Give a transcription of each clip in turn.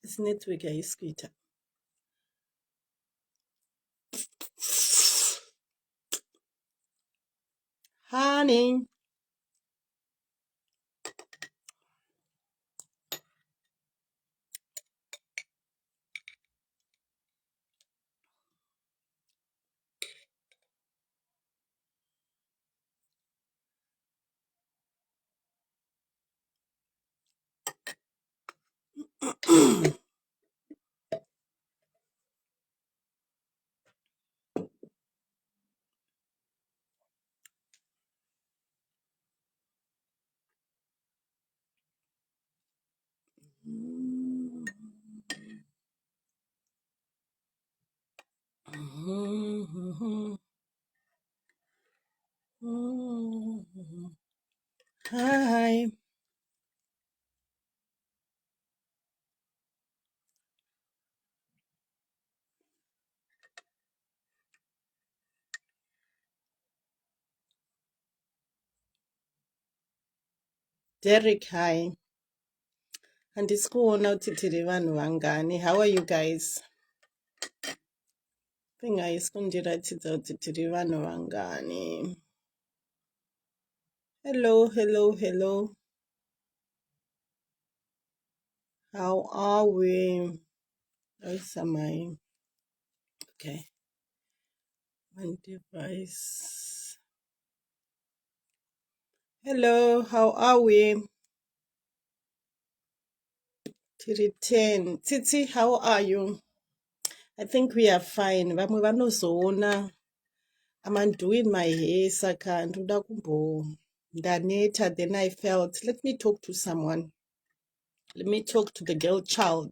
It's network ayiskwitha. Honey. Hi. Derek, hi. Handisikuona kuti tiri vanhu vangani. How are you guys? Thing aisikundiratidza kuti tiri vanhu vangani. Hello. How are we? Where's my okay? One device. Hello, how are we? Tiri 10. Titi, how are you? I think we are fine. Vamwe vanozoona. I'm doing my hair, saka ndoda kumbo ndaneta. Then I felt, let me talk to someone. Let me talk to the girl child.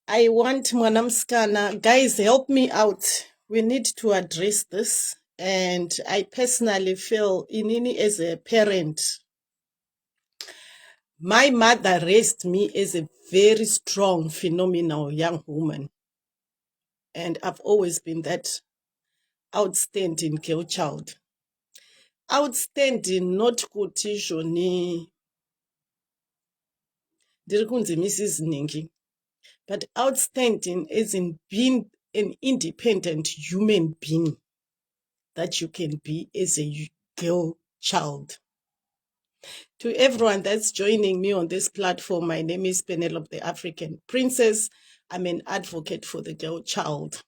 I want Mwanamskana. Guys, help me out. We need to address this. And I personally feel, Inini as a parent, my mother raised me as a very strong, phenomenal young woman. And I've always been that outstanding girl child. Outstanding, not kuti zvoni ndiri kunzi Mrs. Ningi, but outstanding as in being an independent human being that you can be as a girl child. To everyone that's joining me on this platform, my name is Penelope, the African Princess. I'm an advocate for the girl child.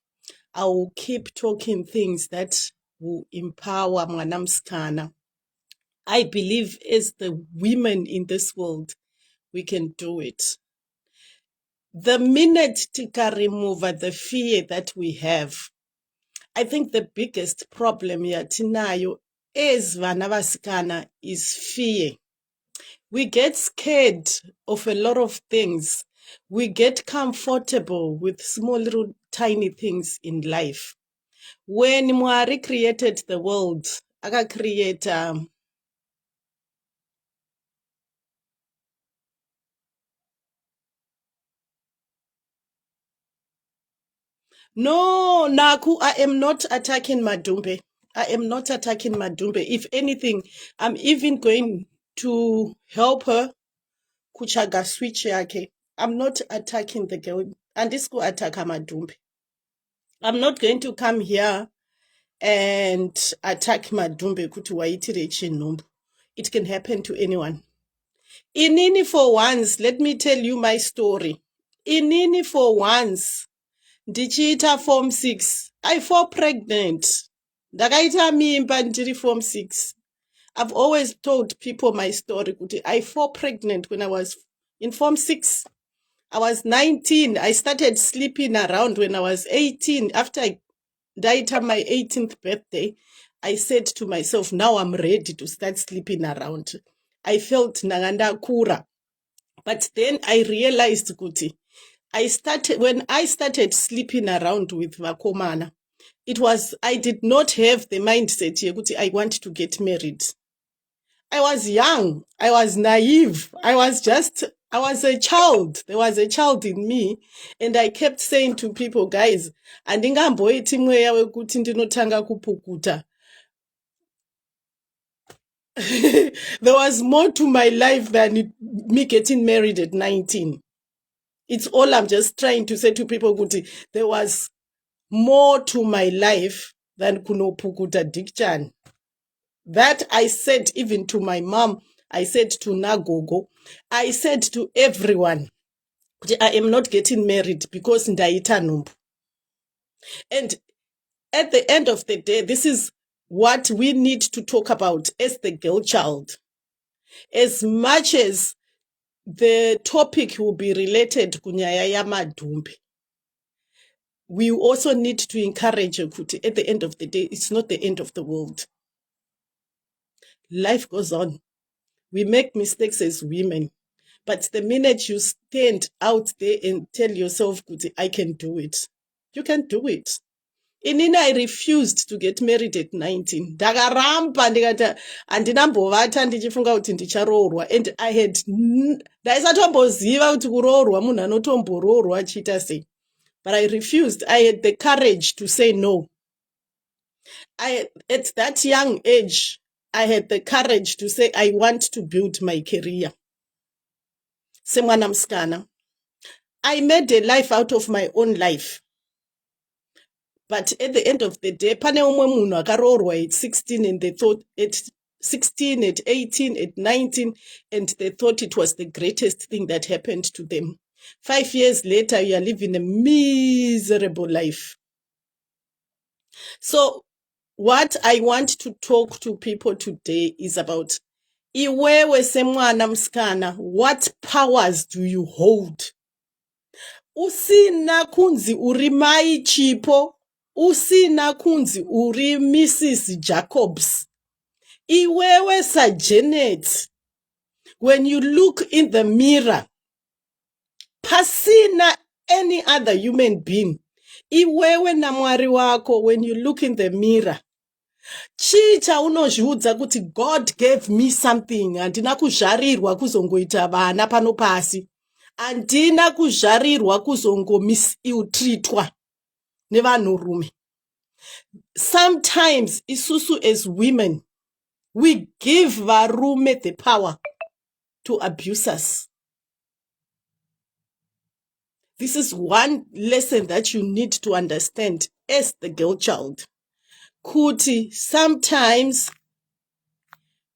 I will keep talking things that will empower Mwanamskana. I believe as the women in this world, we can do it. The minute tika remove the fear that we have, I think the biggest problem yatinayo is Vana vasikana is fear. We get scared of a lot of things. We get comfortable with small little tiny things in life. When Mwari created the world, aka create No, Naku, I am not attacking Madumbe. I am not attacking Madumbe. If anything, I'm even going to help her kuchaga switch yake. I'm not attacking the girl. And this go attack Madumbe. I'm not going to come here and attack Madumbe kuti waitire chinhumbu. It can happen to anyone. Inini for once, let me tell you my story. Inini for once, ndichiita form 6. I fall pregnant. Ndakaita mimba ndiri form 6. I've always told people my story kuti I fall pregnant when I was in form 6. I was 19. I started sleeping around when I was 18. After I died on my 18th birthday, I said to myself, now I'm ready to start sleeping around. I felt naganda kura. But then I realized kuti when I started sleeping around with vakomana, I did not have the mindset yekuti I want to get married. I was young. I was naive. I was a child. There was a child in me. And I kept saying to people, guys, andingamboiti mweya wekuti ndinotanga kupukuta. There was more to my life than me getting married at 19. It's all I'm just trying to say to people, kuti there was more to my life than kunopukuta dikchan. That I said even to my mom, I said to Nagogo, I said to everyone, I am not getting married because ndaita numbu. And at the end of the day, this is what we need to talk about as the girl child. As much as the topic will be related to kunyaya ya madumbe, we also need to encourage kuti at the end of the day, it's not the end of the world. Life goes on. We make mistakes as women. But the minute you stand out there and tell yourself, I can do it, you can do it. Inini, I refused to get married at 19. Ndakaramba ndikati andinambovata ndichifunga kuti ndicharoorwa, and I had ndaisatomboziva kuti kuroorwa munhu anotomboroorwa achiita sei. But I refused. I had the courage to say no. At that young age, I had the courage to say I want to build my career. Semwana mskana. I made a life out of my own life. But at the end of the day, pane umwe munhu akaroorwa at 16 and they thought at 16, at 18, at 19, and they thought it was the greatest thing that happened to them. 5 years later, you are living a miserable life. So what I want to talk to people today is about iwewe semwana mskana, what powers do you hold? Usina kunzi uri mai chipo, usina kunzi uri Mrs. Jacobs. Iwewe sa Janet, when you look in the mirror, pasina any other human being. Iwewe na mwari wako, when you look in the mirror, chicha unozviudza kuti God gave me something, andina kuzvarirwa kuzongoita vana pano pasi, andina kuzvarirwa kuzongo misiltreatwa nevanhurume. Sometimes isusu as women, we give varume the power to abuse us. This is one lesson that you need to understand as the girl child. Kuti, sometimes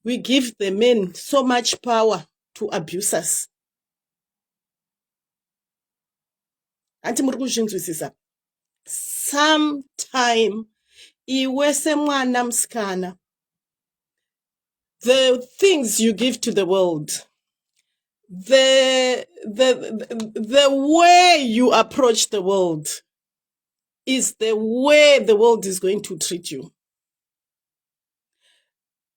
we give the men so much power to abuse us. Anti muri kuzvinzwisisa. Sometime iwe semwana mskana, the things you give to the world, the way you approach the world is the way the world is going to treat you.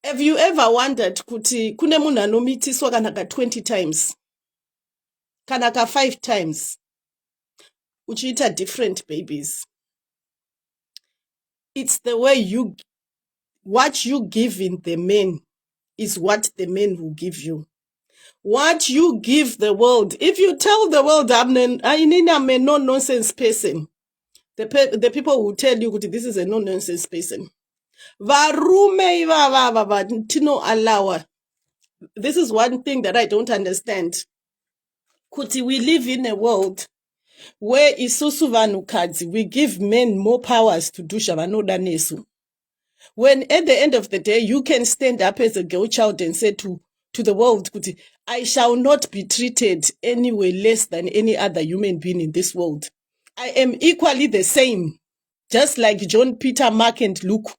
Have you ever wondered kuti kune munhu anomitiswa kana ka 20 times kana ka 5 times uchiita different babies? It's the way what you give in the men is what the men will give you. What you give the world, if you tell the world I'm a no-nonsense person, the people will tell you this is a no-nonsense person. Varume tino alawa. This is one thing that I don't understand. Kuti, we live in a world where isusu vanhukadzi, we give men more powers to do shavanoda nesu. When at the end of the day, you can stand up as a girl child and say to the world, kuti, I shall not be treated any way less than any other human being in this world. I am equally the same, just like John, Peter, Mark, and Luke.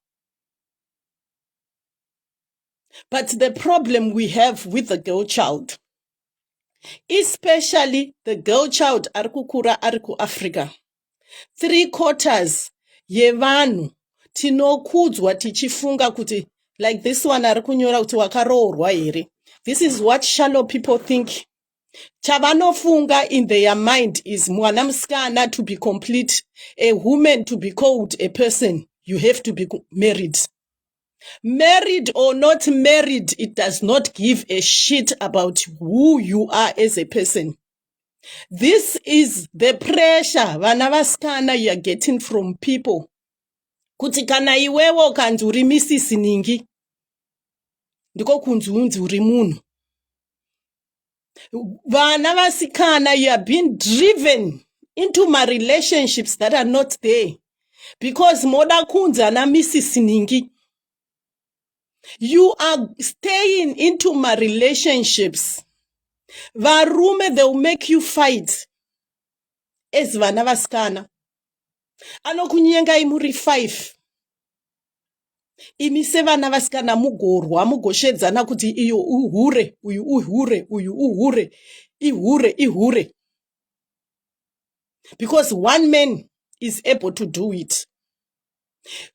But the problem we have with the girl child, especially the girl child arikukura ariku Africa, 3/4 yevanhu tinokudzwa tichifunga kuti, like this one arikunyora kuti wakaroorwa here. This is what shallow people think. Chavanofunga in their mind is mwana mskana to be complete, a woman to be called a person, you have to be married. Married or not married, it does not give a shit about who you are as a person. This is the pressure vana vasikana you are getting from people. Kuti kana iwewo kanzi uri Mrs. Ningi, ndiko kunzi unzi uri munhu. Vana vasikana, you are being driven into my relationships that are not there. Because moda kunza na Mrs. Ningi. You are staying into my relationships. Varume, they will make you fight. As vana vasikana. Anokunyenga imuri 5. Imise vana vasikana mugorwa, mugoshedzana kuti iyo uhure, uyu uhure, uyu uhure, ihure. Because one man is able to do it.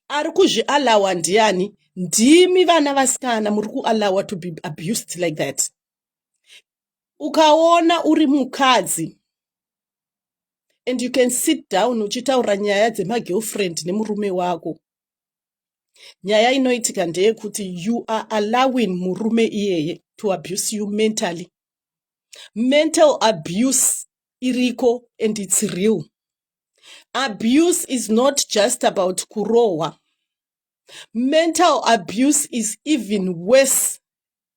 Ari kuzvialawa ndiani? Ndimi vana vasikana muri kualawa to be abused like that. Ukaona uri mukadzi and you can sit down uchitaura nyaya dzemagirlfriend nemurume wako. Nyaya inoitika ndeyekuti you are allowing murume iyeye to abuse you mentally. Mental abuse iriko and it's real. Abuse is not just about kurowa. Mental abuse is even worse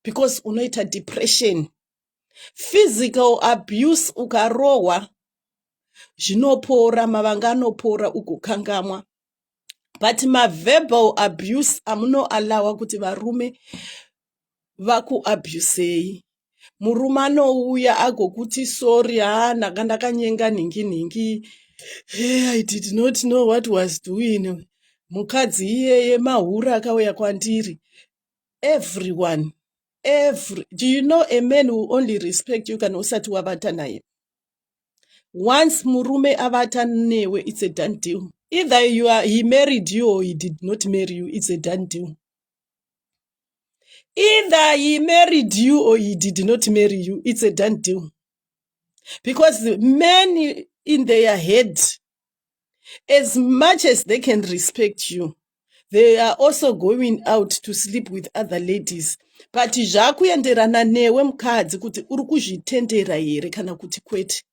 because unoita depression. Physical abuse ukarowa zvinopora, mavanga anopora ugokangamwa. But verbal abuse amunoalawa kuti varume vakuabusei. Murume anouya agokuti sorry, ndakanyenga ningi. I did not know what was doing. Mukadzi iyeye mahura akauya kwandiri. Everyone. Do you know a man who only respect you kana usati wavata naye? Once murume avata newe, it's a done deal. Either he married you or he did not marry you, it's a done deal. Either he married you or he did not marry you, it's a done deal. Because the men in their head, as much as they can respect you, they are also going out to sleep with other ladies. But zvakuenderana newe mukadzi kuti uri kuzvitendera here kana kuti kwete.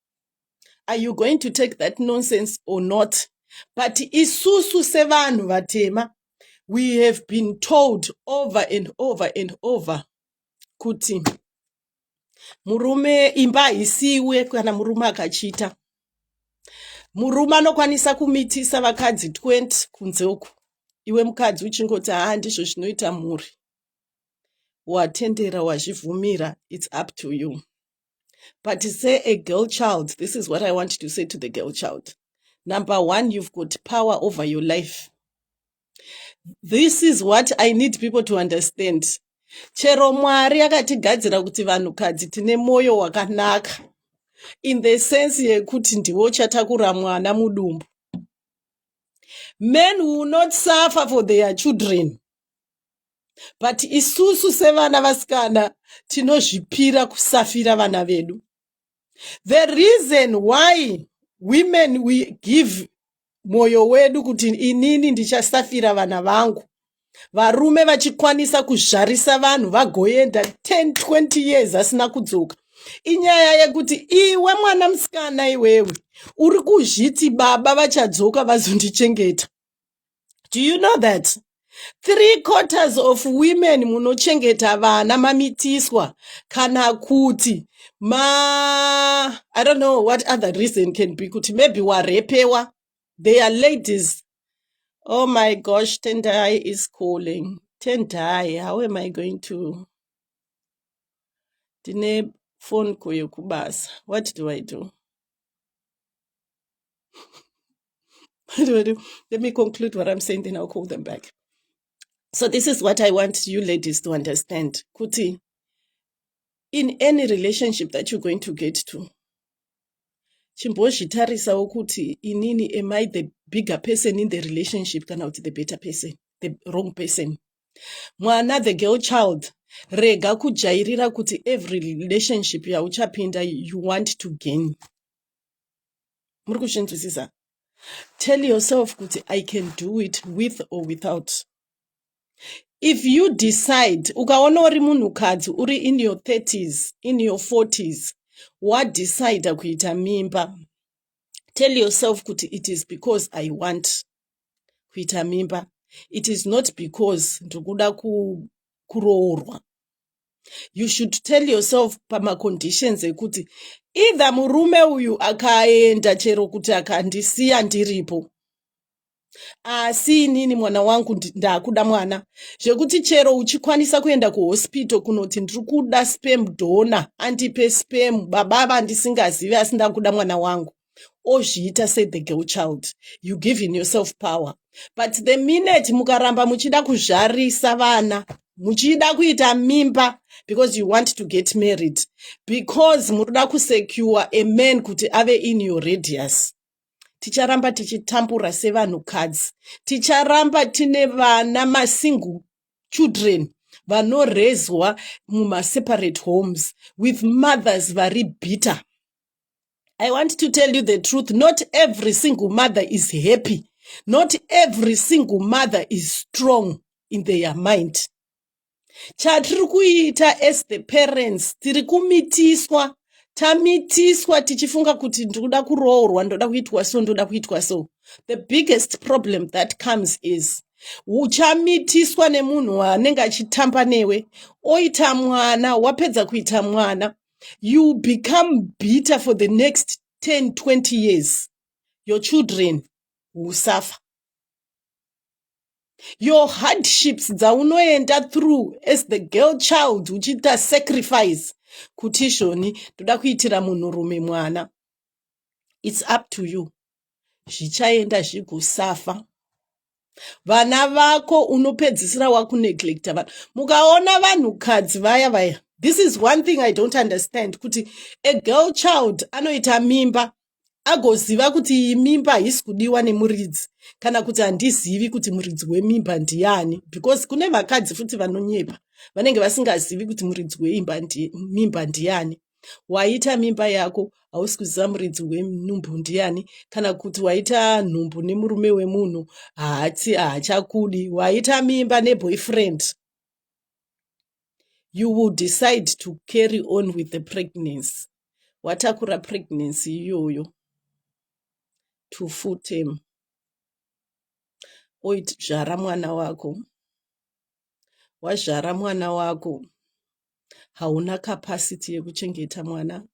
Are you going to take that nonsense or not? But isusu sevanhu vatema, we have been told over and over and over kuti murume imba isiwe kana murume akachita. Murume anokwanisa kumitisa vakadzi 20 kunze uku. Iwe mukadzi uchingoti ndizvo zvinoita mhuri. Watendera, wazvivhumira, it's up to you. But say a girl child, this is what I want to say to the girl child. Number one, you've got power over your life. This is what I need people to understand. Chero Mwari akatigadzira kuti vanhukadzi tine moyo wakanaka. In the sense yekuti ndiwo chatakura mwana mudumbu. Men will not suffer for their children. But isusu sevana vasikana tinozvipira kusafira vana vedu. The reason why women we give moyo wedu kuti inini ndichasafira vana vangu. Varume vachikwanisa kuzvarisa vanhu vagoenda 10-20 years asina kudzoka. Inyaya yekuti iwe mwana musikana iwewe uri kuzviti baba vachadzoka vazondichengeta. Do you know that? 3/4 of women munochengeta vana mamitiswa kana kuti I don't know what other reason can be, kuti maybe warepewa. They are ladies. Oh my gosh, Tendai is calling. Tendai, how am I going to? Dine phone kuyo kubasa. What do I do? What do I do? Let me conclude what I'm saying, then I'll call them back. So this is what I want you ladies to understand. Kuti, in any relationship that you're going to get to, chimbozvitarisawo kuti inini, am I the bigger person in the relationship kana kuti the better person, the wrong person? Mwana, the girl child, rega kujairira kuti every relationship yauchapinda you want to gain. Muri kuzvinzwisisa? Tell yourself kuti I can do it with or without. If you decide, ukaona uri munhukadzi uri in your 30s, in your 40s, wadecide kuita mimba, tell yourself kuti it is because I want kuita mimba. It is not because ndikuda kuroorwa. You should tell yourself pamaconditions ekuti either murume uyu akaenda chero kuti akandisiya ndiripo, asi inini mwana wangu ndakuda mwana, zvekuti chero uchikwanisa kuenda kuhospital kunoti ndiri kuda sperm donor andipe sperm, baba vandisingazivi asi ndakuda mwana wangu, ozviita the girl child. You giving yourself power. But the minute mukaramba muchida kuzvarisa vana, muchida kuita mimba because you want to get married, because muruda kusecure a man kuti ave in your radius, ticharamba tichitambura sevanhukadzi, ticharamba tine vana masingle children vanorezwa mumaseparate homes with mothers vari bitter. I want to tell you the truth. Not every single mother is happy. Not every single mother is strong in their mind. Chatiri kuita as the parents, tiri kumitiswa, tamitiswa tichifunga kuti ndoda kuroorwa, ndoda kuitwa so, ndoda kuitwa so. The biggest problem that comes is uchamitiswa nemunhu wanenge achitamba newe, oita mwana, wapedza kuita mwana, you become bitter for the next 10, 20 years. Your children will suffer. Your hardships dzaunoenda through as the girl child, uchiita sacrifice kuti izvoni ndoda kuitira munhurume mwana. It's up to you. Zvichaenda zvigusafa. Vana vako unopedzisira wakuneglecta vana. Mukaona vanhukadzi vaya. This is one thing I don't understand. Kuti a girl child anoita mimba, agoziva kuti iyi mimba haisi kudiwa nemuridzi, kana kuti handizivi kuti muridzi wemimba ndiani, because kune vakadzi futi vanonyepa, vanenge vasingazivi kuti muridzi wemimba ndiani. Waita mimba yako, hausi kuziva muridzi wenhumbu ndiani, kana kuti waita nhumbu nemurume wemunhu, haachakudi. Waita mimba neboyfriend, you will decide to carry on with the pregnancy. Watakura pregnancy iyoyo to full term. Oitzvara mwana wako. Wazvara mwana wako, hauna capacity yekuchengeta mwana.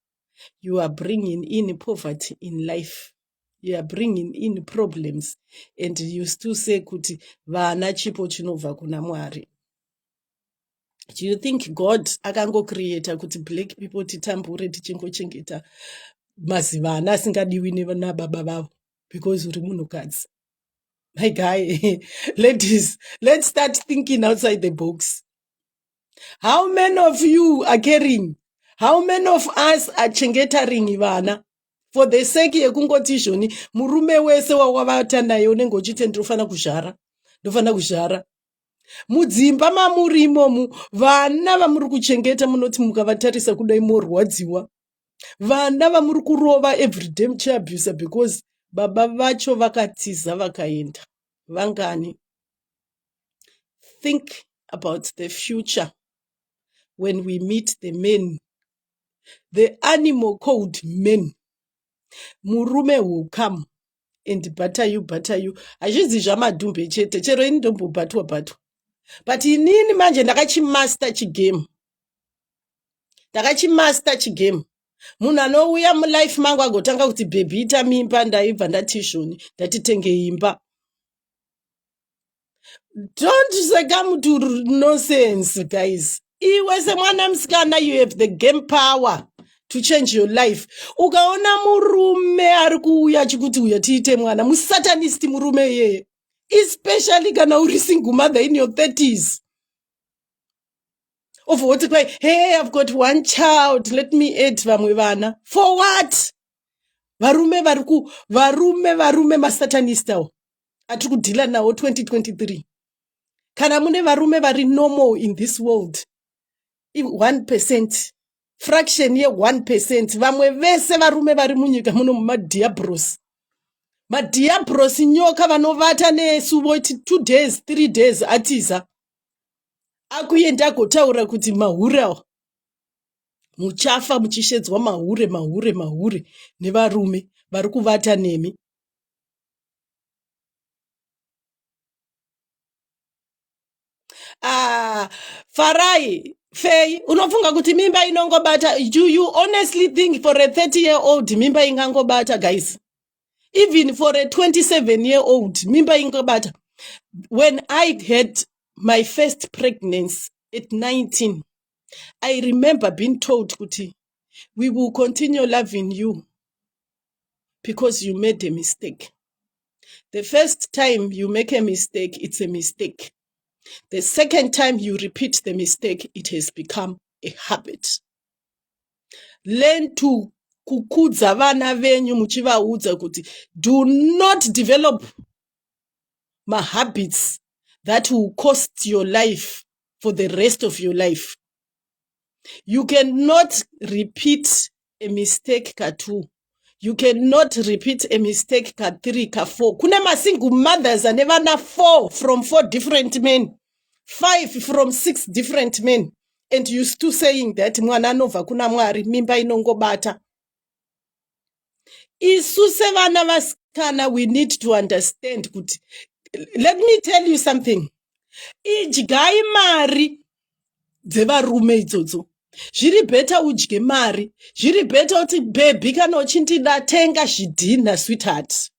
You are bringing in poverty in life. You are bringing in problems. And you still say kuti vana chipo chinobva kuna Mwari. Do you think God akango creator kuti black people titambure tichingochengeta mazivana asingadiwi nababa vavo because uri munhukadzi? My guy, ladies, let's start thinking outside the box. How many of you are caring? How many of us are chengetaring vana? For the sake yekungoti izvoni murume wese wawavata naye unenge uchiti ndinofana kuzvara. Mudzimba mamurimo vana vamuri kuchengeta munoti mukavatarisa kudai morwadziwa. Vana vamuri kurova everyday muchiabuse because baba vacho vakatiza vakaenda. Vangani. Think about the future when we meet the men, the animal called men. Murume will come and batter you. Hazvizi zvamadhumbe chete, chero ini ndombobatwa. But inini manje ndakachimaster chigame. Munhu anouya mulife mangu agotanga kuti baby ita mimba, ndaibva ndati izvoni, ndatitenge imba. Don't succumb to nonsense, guys. Iwe semwana musikana, you have the game power to change your life. Ukaona murume ari kuuya achikuti uya tiite mwana, musatanist murume yeye. Especially kana uri single mother in your 30s. Of what, hey, I've got one child, let me add vamwe vana. For what? Varume masatanista atiri kudhila nawo 2023. Kana mune varume vari normal in this world, 1%, fraction ye 1%, vamwe vese varume vari munyika muno madiabros. Madiabros nyoka vanovata nesu voiti 2 days, 3 days atiza. Akuenda gotaura kuti mahura muchafa muchishedzwa mahure nevarume vari kuvata nemi. Farai, Faye, unofunga kuti mimba inongobata. Do you honestly think for a 30-year-old mimba ingangobata, guys? Even for a 27-year-old mimba ingobata. When I had my first pregnancy at 19, I remember being told, Kuti, we will continue loving you because you made a mistake. The first time you make a mistake, it's a mistake. The second time you repeat the mistake, it has become a habit. Learn to kukudza vana venyu muchivaudza kuti do not develop my habits that will cost your life for the rest of your life. You cannot repeat a mistake ka 2. You cannot repeat a mistake ka 3, ka 4. Kuna masingle mothers and nevana 4 from 4 different men. 5 from 6 different men. And you still saying that mwana nova kuna mwari mimba inongobata. Isuse vana vasikana, we need to understand kuti. Let me tell you something. Idgai mari dzevarume idzodzo. Zviri beta udye mari. Zviri beta uti baby kana uchindida tenga zvidhina, sweetheart.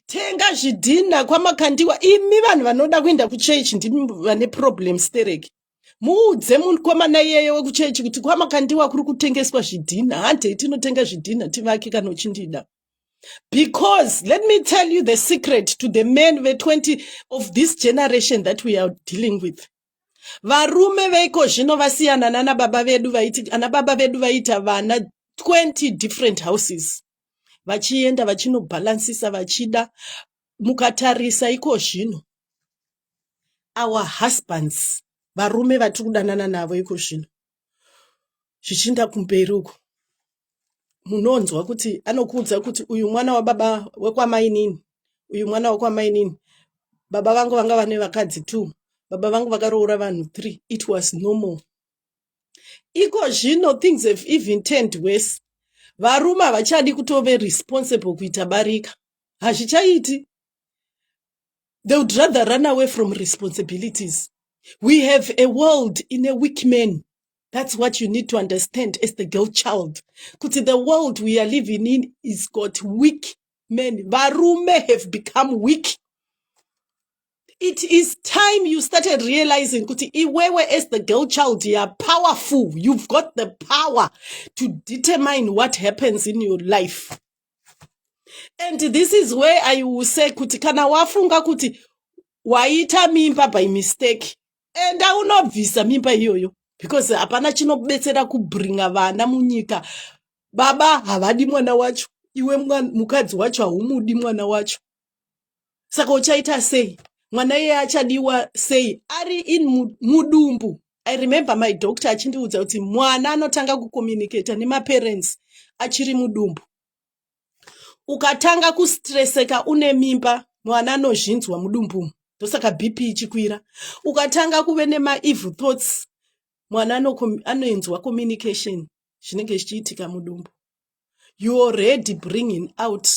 Tenga zvidhina kwamakandiwa. Imi vanhu vanoda kuenda kuchechi ndimi vane problem stereki. Muudze mukomana iyeye wekuchechi kuti kwamakandiwa kuri kutengeswa zvidhina. Hande tinotenga zvidhina tivake kana uchindida. Because let me tell you the secret to the men of this generation that we are dealing with. Varume veiko zvino vasiyana nana baba vedu vaita vana 20 different houses. Vachienda vachinobalansisa vachida. Mukatarisa iko zvino. Our husbands, varume vatikudanana navo iko zvino. Zvichinda kumberi uko. Munonzwa kuti anokuudza kuti uyu mwana wababa wekwamainini, uyu mwana wekwamainini. Baba vangu vanga vane vakadzi 2. Baba vangu vakaroora vanhu 3. It was normal. Iko zvino things have even turned worse. Varume havachadi kutove responsible kuita barika. Hazvichaiti. They would rather run away from responsibilities. We have a world in a weak man. That's what you need to understand as the girl child. Kuti the world we are living in is got weak men. Varume have become weak. It is time you started realizing, Kuti, iwewe as the girl child, you are powerful. You've got the power to determine what happens in your life. And this is where I will say, Kuti, kana wafunga kuti, waita mimba by mistake. And I will not visa mimba yoyo. Because hapana chinobetsera kubringa vana munyika. Baba havadi mwana wacho. Iwe mukadzi wacho haumudi mwana wacho. Saka uchaita sei? Mwana iye achadiwa sei? Ari in mudumbu. I remember my doctor achindiudza kuti mwana anotanga kucommunicate nemaparents achiri mudumbu. Ukatanga kustreseka une mimba, mwana anozvinzwa mudumbu. Ndosaka BP ichikwira. Ukatanga kuve nema-evil thoughts, mwana anoenzwa communication. Zvinenge zvichiitika mudumbu. You already bringing out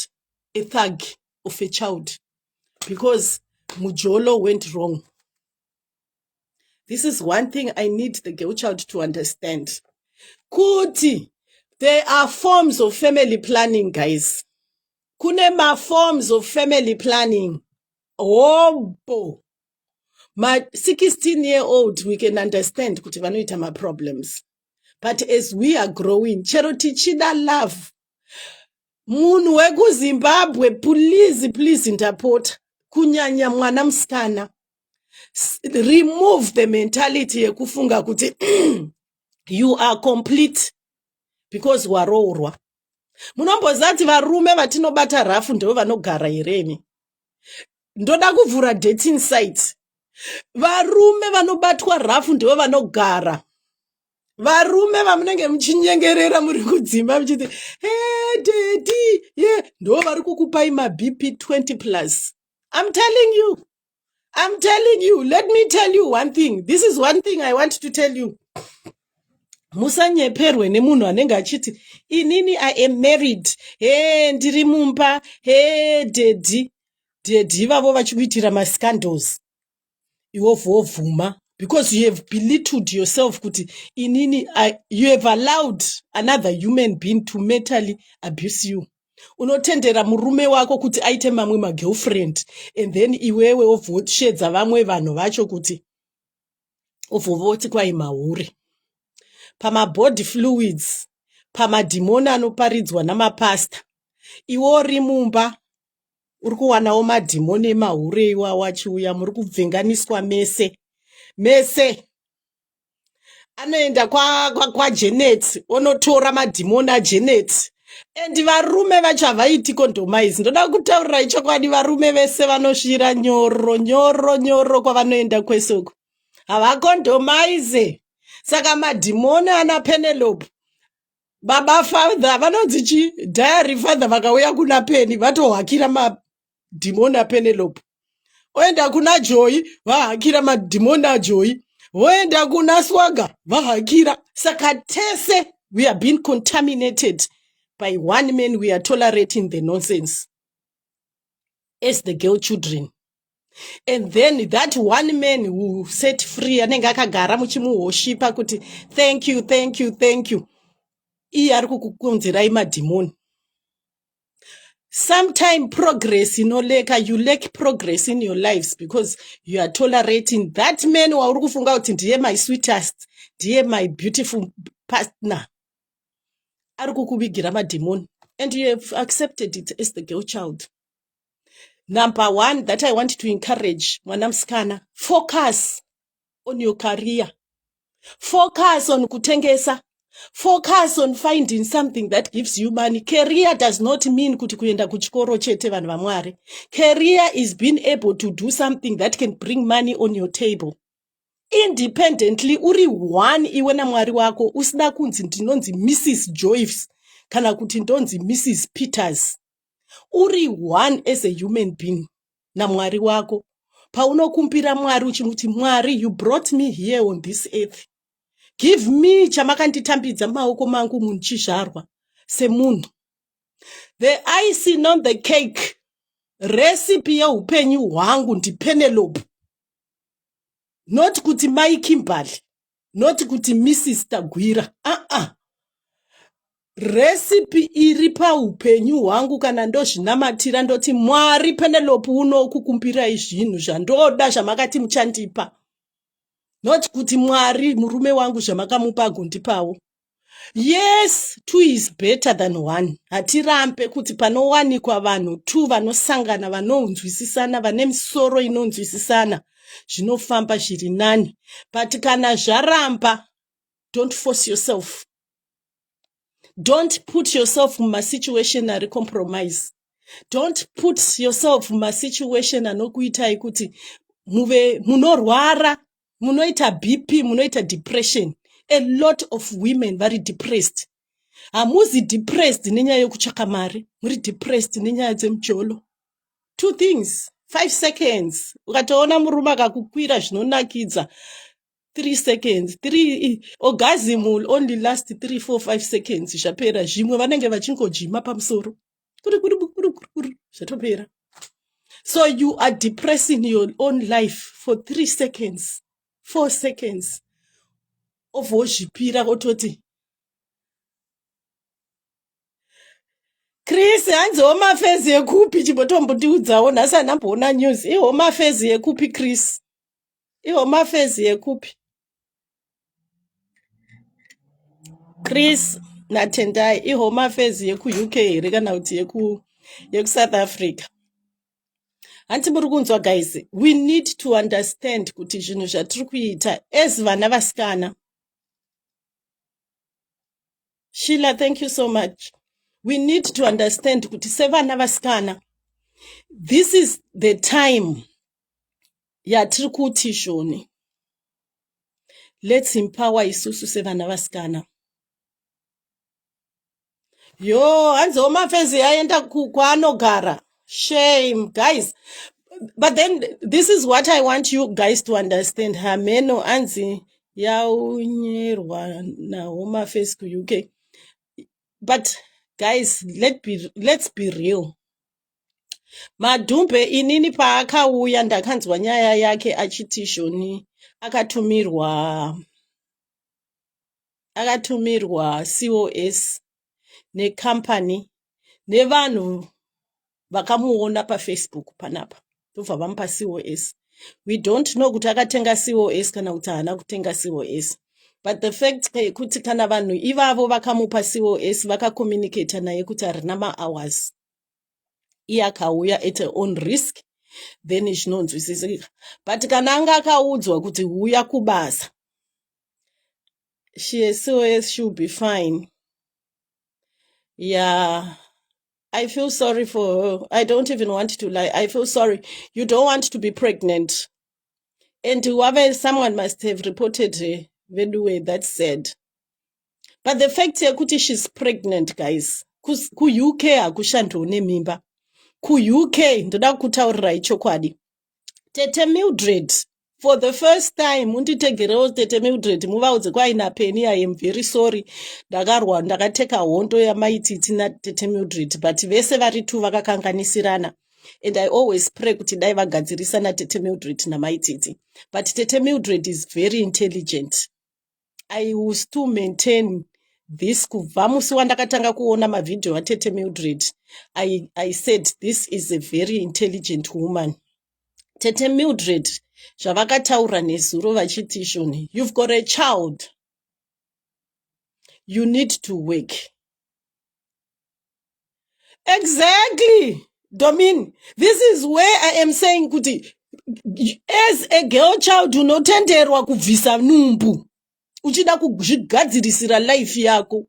a thug of a child. Because Mujolo went wrong. This is one thing I need the girl child to understand. Kuti, there are forms of family planning, guys. Kunema forms of family planning. Oh, bo. My 16-year-old, we can understand kuti vanoita my problems. But as we are growing, chero tichida love. Munhu weku Zimbabwe, please interport. Kunyanya mwana msikana. Remove the mentality yekufunga kuti you are complete because waroorwa. Munombozati varume vatinobata rafu ndo vanogara iremi. Ndoda kuvhura dating sites. Varume vanobatwa rafu ndo vanogara. Varume vamunenge muchinyengerera muri kudzimba muchiti hey daddy yeah ndo vari kukupai ma BP 20+. I'm telling you, let me tell you one thing. This is one thing I want to tell you. Musanyeperwe nemunhu anenge achiti inini I am married. Hey ndiri mumba. Hey daddy vavo vachikuitira ma scandals. Iwo vovhuma because you have belittled yourself kuti inini you have allowed another human being to mentally abuse you. Unotendera murume wako kuti aite mamwe magirlfriend and then iwewe ovhoshedza vamwe vanhu vacho kuti ovhovoti kwai mahure pamabody fluids pamadhimoni anoparidzwa namapasta. Iwo uri mumba uri kuwanawo madhimoni emahure iwawo achiuya, muri kubvenganiswa mese anoenda kwa Janet onotora madhimoni aJanet. And varume vacho havaiti condomize. Ndoda kutaurira chokwadi, varume vese vanosvira nyoro kwavanoenda kwesoko havacondomize. Saka madhimoni ana Penelope, baba father vanonzi chi diary father vakauya kuna Penny vatohakira madhimoni aPenelope, oenda kuna Joy vahakira madhimoni aJoy, voenda kuna Swaga vahakira. Saka tese we are being contaminated by one man. We are tolerating the nonsense as the girl children. And then that one man who set free anenge akagara muchimuhoshipa kuti thank you iye ari kukukonzerai madhimoni. Sometime progress inoleka, you lack progress in your lives because you are tolerating that man wauri kufunga kuti ndiye my sweetest, ndiye my beautiful partner, ari kukuvigira madhimoni, and you have accepted it as the girl child. Number one that I want to encourage, mwanamusikana, focus on your career. Focus on kutengesa. Focus on finding something that gives you money. Career does not mean kuti kuenda kuchikoro chete vanhu vamwari. Career is being able to do something that can bring money on your table. Independently, uri one iwe na mwari wako, usina kunzi ndinonzi Mrs. Joyce, kana kuti ndonzi Mrs. Peters. Uri one as a human being na mwari wako. Paunokumbira mwari uchimuti mwari, you brought me here on this earth. Give me chamakanditambidza maoko mangu munchizvarwa semunhu. The icing on the cake, recipe yeupenyu hwangu ndi Penelope. Not kuti Mai Kimberly, not kuti Mrs. Tagwira. Recipe iri paupenyu hwangu kana ndozvinamatira ndoti mwari Penelope uno kukumbirai zvinhu zvandoda zvamakati muchandipa. Not kuti mwari murume wangu zvamakamupa agondipawo. Yes, two is better than one. Hatirambe kuti panowanikwa vanhu two vanosangana vanonzwisisana vane misoro inonzwisisana zvinofamba zviri nani. But kana zvaramba, don't force yourself. Don't put yourself in a situation ari compromise. Don't put yourself in a situation anokuitai kuti munorwara, munoita BP, munoita depression. A lot of women very depressed. Hamuzi depressed nenyaya yokutsvaka mari, muri depressed nenyaya dzemujolo. Two things, 5 seconds. Ukatoona murume akakukwira zvinonakidza 3 seconds. Orgasm will only last 3, 4, 5 seconds. Zvapera. Zvimwe vanenge vachingojima pamusoro. Zvatopera. So you are depressing your own life for 3 seconds, 4 seconds. Ovozvipira ototi. Chris, hanzi homa phase yekupi chibotombotiudzawo nhasi anamboona news. Ihoma phase yekupi Chris? Ihoma phase yekupi? Chris naTendai, ihoma phase yeku UK here kana kuti yeku South Africa. Hanti muri kunzwa guys, we need to understand kuti zvinhu zvatiri kuita as vana vasikana. Sheila, thank you so much. We need to understand kuti sevana vasikana, this is the time yatiri kuti shoni. Let's empower isusu sevana vasikana. Yo, hanzo mafezi yaenda kwaanogara. Shame, guys. But then this is what I want you guys to understand. Hameno anzi yaunyerwa na homa face ku UK. But guys, let's be real. Madumbe inini paakauya ndakanzwa nyaya yake achiti shoni akatumirwa COS necompany nevanhu vakamuona paFacebook panapa ndobva vamupa COS. We don't know kuti akatenga COS kana kuti haana kutenga COS. But the fact kuti kana vanhu ivavo vakamupa COS vakakommunicate naye kuti harina mahours iye akauya at her own risk, then zvinonzwisisika. But kana anga akaudzwa kuti uya kubasa, she has COS, she'll be fine. Yeah, I feel sorry for her. I don't even want to lie. I feel sorry. You don't want to be pregnant. And whoever, someone must have reported her. Anyway, that's sad. But the fact kuti she's pregnant, guys. Ku UK hakushando nemimba. Ku UK ndoda kutaurira chokwadi. Tete Mildred, for the first time, munditegerewo Tete Mildred, muvaudze kwaina Penny, I am very sorry. Ndakarwa ndakateka hondo yamaititi na Tete Mildred, but vese vari tu vakakanganisirana. And I always pray kuti dai vagadzirisana Tete Mildred namaititi. But Tete Mildred is very intelligent. I will still maintain this. Kubva musi wandakatanga kuona mavideo aTete Mildred, I said this is a very intelligent woman. Tete Mildred, zvavakataura nezuro vachiti shoni, you've got a child. You need to work. Exactly. Domin, this is where I am saying kuti, as a girl child unotenderwa kubvisa numbu. Uchida kuzvigadzirisira life yako.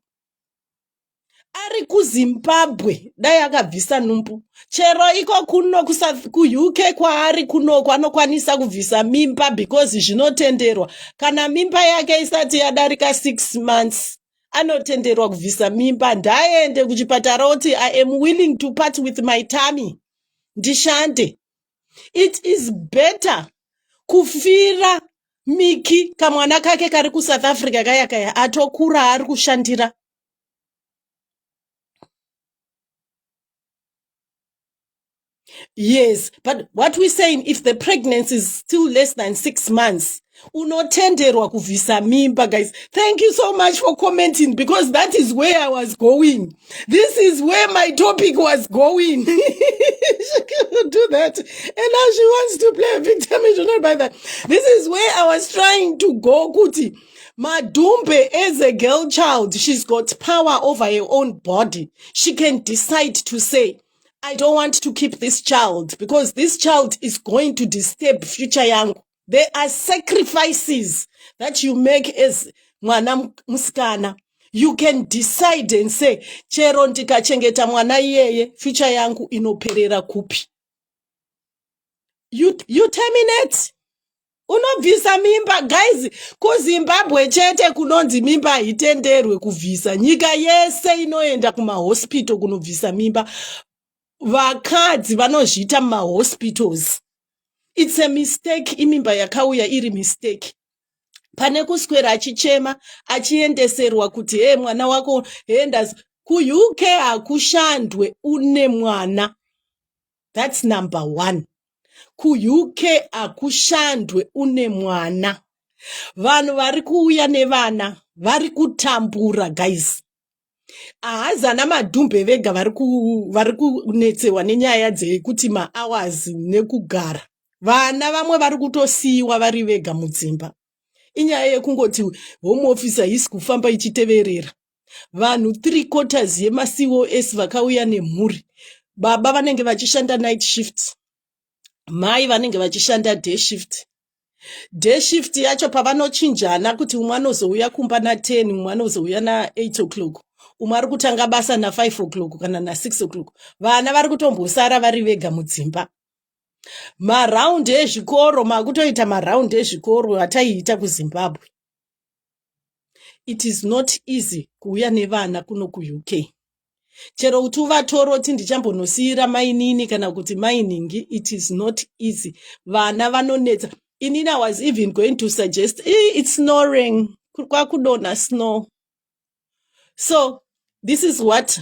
Ari kuZimbabwe, dai akabvisa numbu. Chero iko kuno ku UK kwaari kuno kwanokwanisa kubvisa mimba because zvinotenderwa. Kana mimba yake isati yadarika 6 months, anotenderwa kubvisa mimba. Ndaende kuchipatara oti I am willing to part with my tummy. Ndishande. It is better kufira Miki kamwana kake kari ku South Africa kaya atokura ari kushandira. Yes, but what we're saying, if the pregnancy is still less than 6 months, unotenderwa kuvisa mimba, guys. Thank you so much for commenting because that is where I was going. This is where my topic was going. She couldn't do that. And now she wants to play a victim. You should not buy that. This is where I was trying to go, Kuti. Madumbe is a girl child. She's got power over her own body. She can decide to say, I don't want to keep this child because this child is going to disturb future young. There are sacrifices that you make as mwana muskana. You can decide and say, chero ndikachengeta mwana iyeye, future yangu inoperera kupi. You terminate. Unobvisa mimba, guys, kuZimbabwe chete kunonzi mimba itenderwe kuvisa. Nyika yese inoenda kuma hospital kunobvisa mimba. Vakadzi vanozviita hospitals. It's a mistake. Imimba yakauya iri mistake. Pane kuswera achichema achiendeserwa kuti mwana wako enda ku UK hakushandwe une mwana. That's number 1. Ku UK hakushandwe une mwana. Vanhu vari kuuya nevana vari kutambura, guys. Haazana madhumbe vega vari kunetsewa nenyaya dzekuti hours nekugara. Vana vamwe vari kutosiiwa vari vega mudzimba. Inyaya yekungoti home office haisi kufamba ichiteverera. Vanhu 3/4 yemaCOS vakauya nemhuri. Baba vanenge vachishanda night shift. Mai vanenge vachishanda day shift. Day shift yacho pavanochinjana kuti umwe anozouya kumba na10, umwe anozouya na8 o'clock. Umwe ari kutanga basa na5 o'clock kana na6 o'clock. Vana vari kutombosara vari vega mudzimba. Maraundi ezvikoro, makutoita maraundi ezvikoro ataiita kuZimbabwe. It is not easy kuuya nevana kuno ku UK. Chero kuti uvatoro kuti ndichambonosiyira mainini kana kuti mainingi, it is not easy. Vana vanonetsa. Inini I was even going to suggest, it's snoring. Kwakudona snow. So, this is what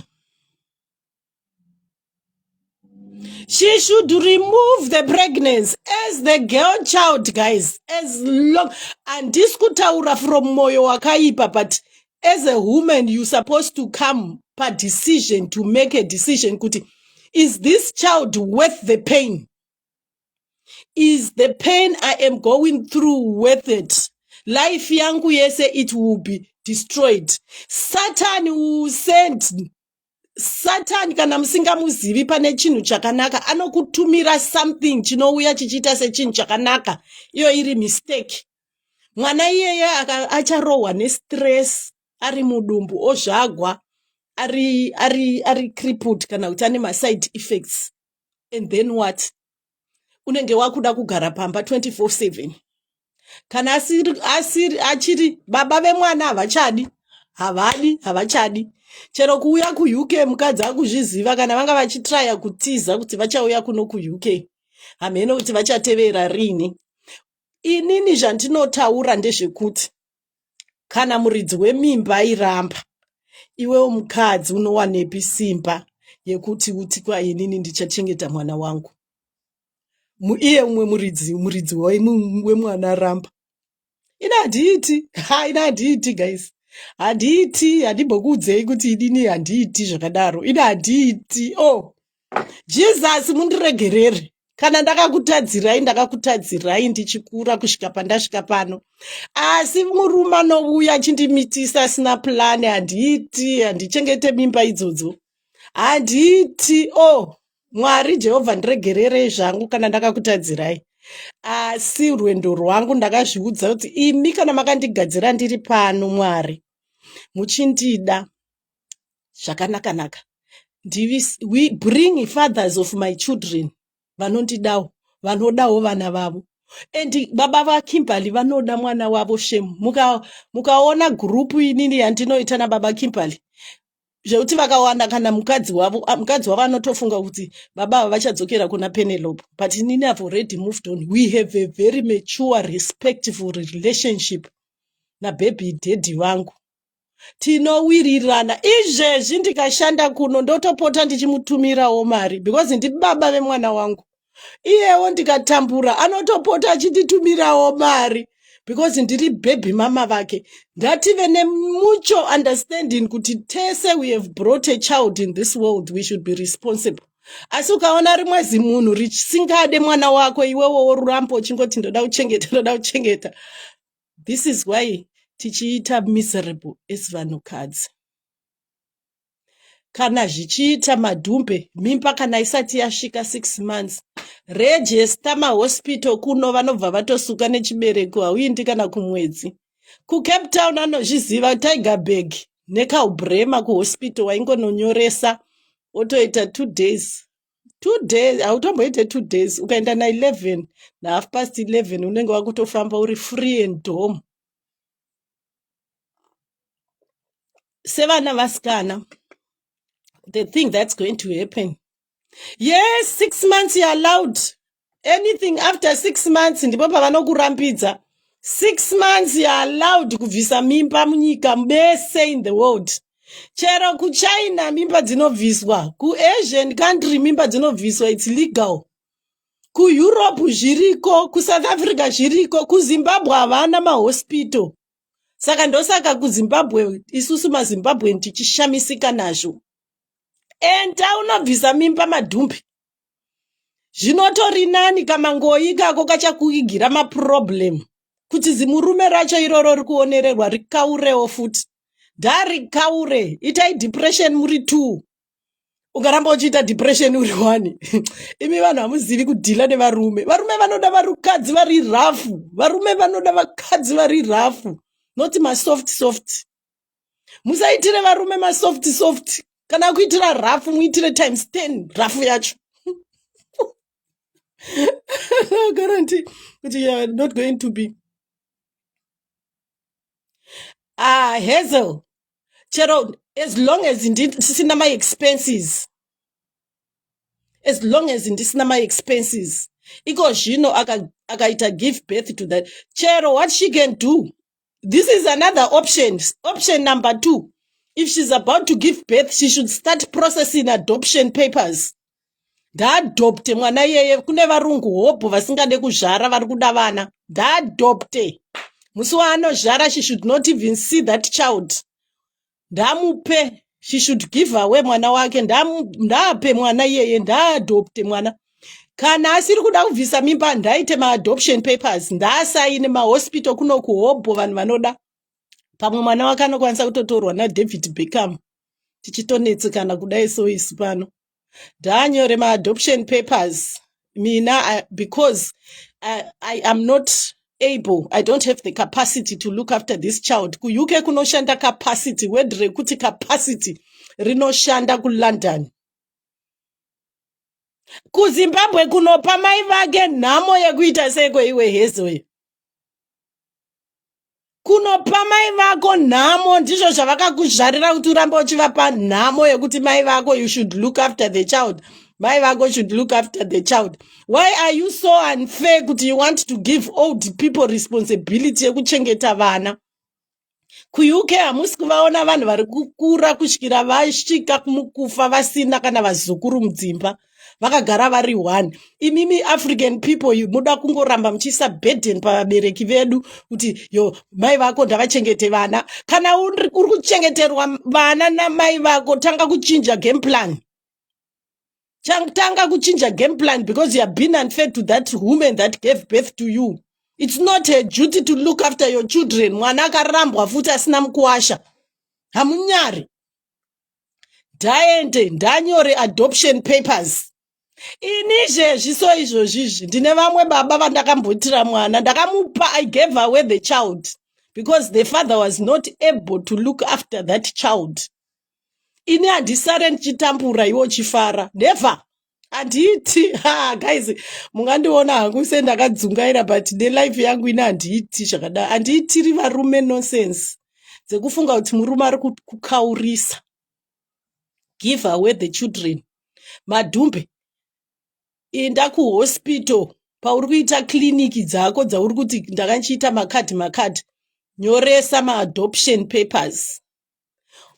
She should remove the pregnancy as the girl child, guys. As long and this could from moyo wakaipa, but as a woman, you're supposed to come per decision to make a decision. Is this child worth the pain? Is the pain I am going through worth it? Life yangu yese, it will be destroyed. Satan will send. Satan kana musingamuzivi pane chinhu chakanaka anokutumira something chinouya chichiita sechinhu chakanaka iyo iri mistake. Mwana iyeye acharohwa nestress ari mudumbu ozvagwa ari crippled kana kuti ane maside effects. And then what? Unenge wakuda kugara pamba 24/7. Kana achiri baba vemwana havachadi chero kuuya kuuk mukadzi akuzviziva kana vanga vachitraya kutiza kuti vachauya kuno kuuk hamene kuti vachatevera rini. Inini zvandinotaura ndezvekuti kana muridzi wemimba iramba, iwewo mukadzi unowanepi simba yekuti uti kwa inini ndichachengeta mwana wangu? Iye umwe muridzi wemwana ramba. Ina handiiti guys, handimbokuudzei kuti idini handiiti zvakadaro. Ina handiiti. Oh Jesus, mundiregerere. Kana ndakakutadzirai ndichikura kusvika pandasvika pano, asi murume anouya achindimitisa asina plani, handichengete mimba idzodzo, handiiti. Oh Mwari Jehovha, ndiregerere zvangu kana ndakakutadzirai. Asi rwendo rwangu ndakazviudza kuti imi kana makandigadzira ndiri pano, Mwari muchindida zvakanaka, we bring fathers of my children vanondidawo, vanodawo vana vavo. And baba vaKimberly vanoda mwana wavo shemu. Mukaona gurupu inini yandinoita nababa Kimberly, zvekuti vakawana kana mukadzi wavo anotofunga kuti baba vachadzokera kuna Penelope. But inini have already moved on. We have a very mature, respectful relationship na baby daddy vangu. Tinowirirana. Izvezvi ndikashanda kuno ndotopota ndichimutumirawo mari because ndi baba vemwana wangu. Iyewo ndikatambura anotopota achiditumirawo mari because ndiri baby mama vake. Ngative nemucho understanding kuti tese we have brought a child in this world, we should be responsible. Asi ukaona rimwe zimunhu risingade mwana wako, iwewo worambo uchingoti ndoda kuchengeta. This is why tichiita miserable as vanhukadzi. Kana zvichiita madhumbe, mimba kana isati yasvika 6 months, register mahospital kuno vanobva vatosuka nechibereko, hauindi kana kumwedzi. KuCape Town anozviziva, Tiger Bag nekaubrema kuhospital waingononyoresa otoita 2 days. 2 days, hautomboite 2 days, ukaenda na11 na 11:30 unenge wakutofamba uri free and home. Sevana vasikana, the thing that's going to happen. Yes, 6 months you're allowed. Anything after 6 months ndipo pavanokurambidza. 6 months you're allowed kubvisa mimba munyika mese in the world. Chero kuChina mimba dzinovhiswa, kuAsian country mimba dzinovhiswa, it's legal. KuEurope zviriko, kuSouth Africa zviriko, kuZimbabwe havana mahospital. Saka ndosaka kuZimbabwe, isusu maZimbabwe tichishamisika nazvo. Enda unobvisa mimba madhumbi. Zvinotori nani kama ngoikako kachakuigira maproblem. Kuti zimurume racho iroro rikuonererwa rikaurewo futi. Ndarikaure, itai depression muri 2. Ukaramba uchiita depression uri 1. Imi vanhu hamuzivi kudhila nevarume. Varume vanoda varukadzi vari rafu. Varume vanoda vakadzi vari rafu. Not ma soft. Musaitire varume ma soft. Kana kuitira rafu muitire times 10 rafu yacho. I guarantee that you are not going to be. Hazel. Chero, as long as indeed sisina my expenses. As long as indeed sisina my expenses. Because you know akaita give birth to that. Chero, what she can do? This is another option. Option number 2. If she's about to give birth, she should start processing adoption papers. ndaadopte mwana iyeye. Kune varungu hobho vasingade kuzvara vari kuda vana. Ndaadopte. Musi waanozvara, she should not even see that child. Ndamupe, she should give away mwana wake. Ndaape mwana iyeye, ndaadopte mwana. Kana asiri kuda kubvisa mimba, ndaite maadoption papers. Ndaasaine mahospital kuno kuhobho vanhu vanoda. Pamwe mwana wake anokwanisa kutotorwa naDavid Beckham. Tichitonetsekana kudai so isu pano. Ndanyore maadoption papers. Mina, because I am not able, I don't have the capacity to look after this child. Kuyuke kunoshanda capacity, wedre kuti capacity rinoshanda kuLondon. KuZimbabwe kunopa mai vake nhamo yekuita seko iwe hezoye. Kunopa mai vako nhamo, ndizvo zvavakakuzvarira kuti urambe uchivapa nhamo yekuti mai vako, you should look after the child. Mai vako should look after the child. Why are you so unfair kuti you want to give old people responsibility yekuchengeta vana? KuUK hamusi kuvaona vanhu vari kukura kusvikira vasvika mukufa vasina kana vazukuru mudzimba. Vakagara vari one. Imimi African people, muda kungoramba muchiisa burden pavabereki vedu kuti yo mai vako ndavachengete vana. Kana uri kuchengeterwa vana namai vako, tanga kuchinja game plan. Tanga kuchinja game plan, because you have been unfair to that woman that gave birth to you. It's not a duty to look after your children. Mwana akarambwa futi asina mukuwasha. Hamunyari. Ndaende ndanyore adoption papers. Inizve zviso izvozvizvi ndine vamwe baba vandakambotira mwana, ndakamupa, I gave away the child because the father was not able to look after that child. Ini handisare ndichitambura iwo chifara, never. Handiti, guys, mungandiona hangu sendakadzungaira, but nelife yangu ina handiti zvakada. Handitiri varume nonsense dzekufunga kuti murume ari kukaurisa. Give away the children. Madhumbe, enda kuhospital, pauri kuita kliniki dzako dzauri kuti ndakanchiita makadhi, nyoresa maadoption papers.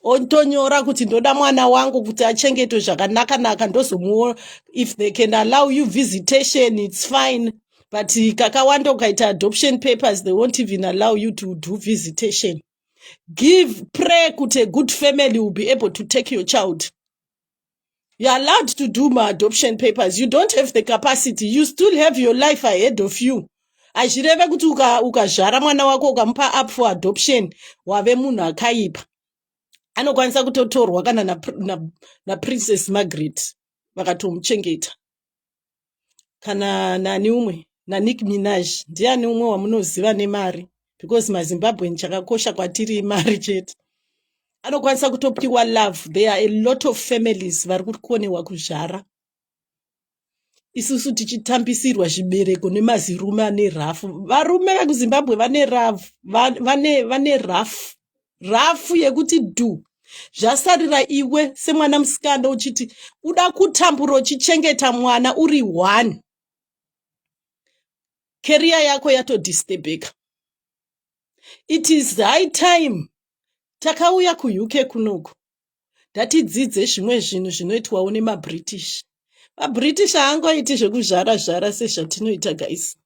Ontonyora kuti ndoda mwana wangu kuti achengetwe zvakanaka, ndozomuona. If they can allow you visitation, it's fine. But kakawanda ukaita adoption papers, they won't even allow you to do visitation. Pray kuti a good family will be able to take your child. You're allowed to do my adoption papers. You don't have the capacity. You still have your life ahead of you. Achireva kuti ukazvara mwana wako ukamupa up for adoption, wave munhu akaipa. Anokwanisa kutotorwa kana na Princess Margaret vakatomuchengeta. Kana nani umwe, na Nicki Minaj, ndiani umwe wamunoziva nemari, because maZimbabwean chakakosha kwatiri mari chete. Anokwanisa kutopiwa love. There are a lot of families vari kukonewa kuzvara. Isusu tichitambisirwa zvibereko nemazirume ane rafu. Varume vekuZimbabwe vane rafu yekuti du. Zvasarira iwe semwana musikana uchiti uda kutambura uchichengeta mwana uri one. Career yako yatodisturbeka. It is high time. Takauya kuUK kunoku. Ndatidzidze zvimwe zvinhu zvinoitwawo nemaBritish. MaBritish haangoiti zvekuzvara sezvatinoita guys.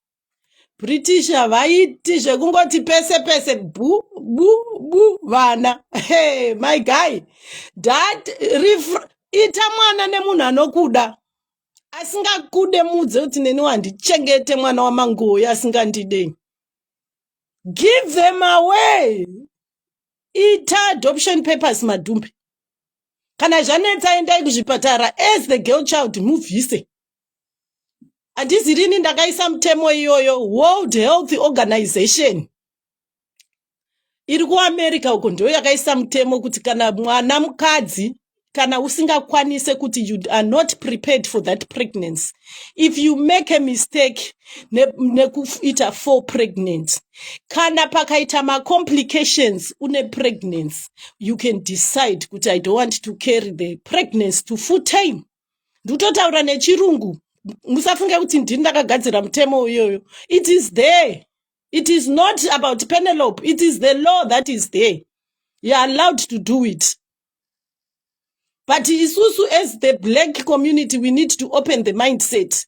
British havaiti zvekungoti pese bu vana. Hey my guy, ita mwana nemunhu anokuda. Asingakude mudze kuti neni wandichengete mwana wamangoyi asingandidei. Give them away. Ita adoption papers madhumbe. Kana zvanetsa endai kuzvipatara as the girl child mubvise. Handisi rini ndakaisa mutemo iyoyo, World Health Organization. Iri kuAmerica uko ndio yakaisa mutemo kuti kana mwana mukadzi, kana usingakwanise kuti you are not prepared for that pregnancy. If you make a mistake, nekuita fall pregnant. Kana pakaita complications une pregnancy, you can decide kuti I don't want to carry the pregnancy to full time. Ndutotaura nechirungu. Musafunga kuti ndini ndakagadzira mutemo iyoyo. It is there. It is not about Penelope. It is the law that is there. You are allowed to do it. But isusu as the black community, we need to open the mindset.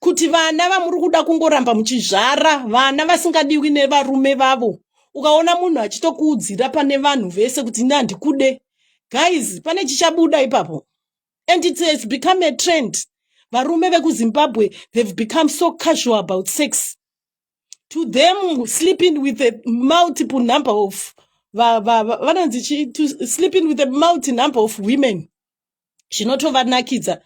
Kuti vana vamuri kuda kungoramba muchizvara, vana vasingadiwi nevarume vavo. Ukaona munhu achitokuudzira pane vanhu vese kuti ndikude. Guys, pane chichabuda ipapo. And it has become a trend. Varume veku-Zimbabwe, they've become so casual about sex. To them, sleeping with a multiple number of sleeping with a multi number of women. Zvinotovanakidza.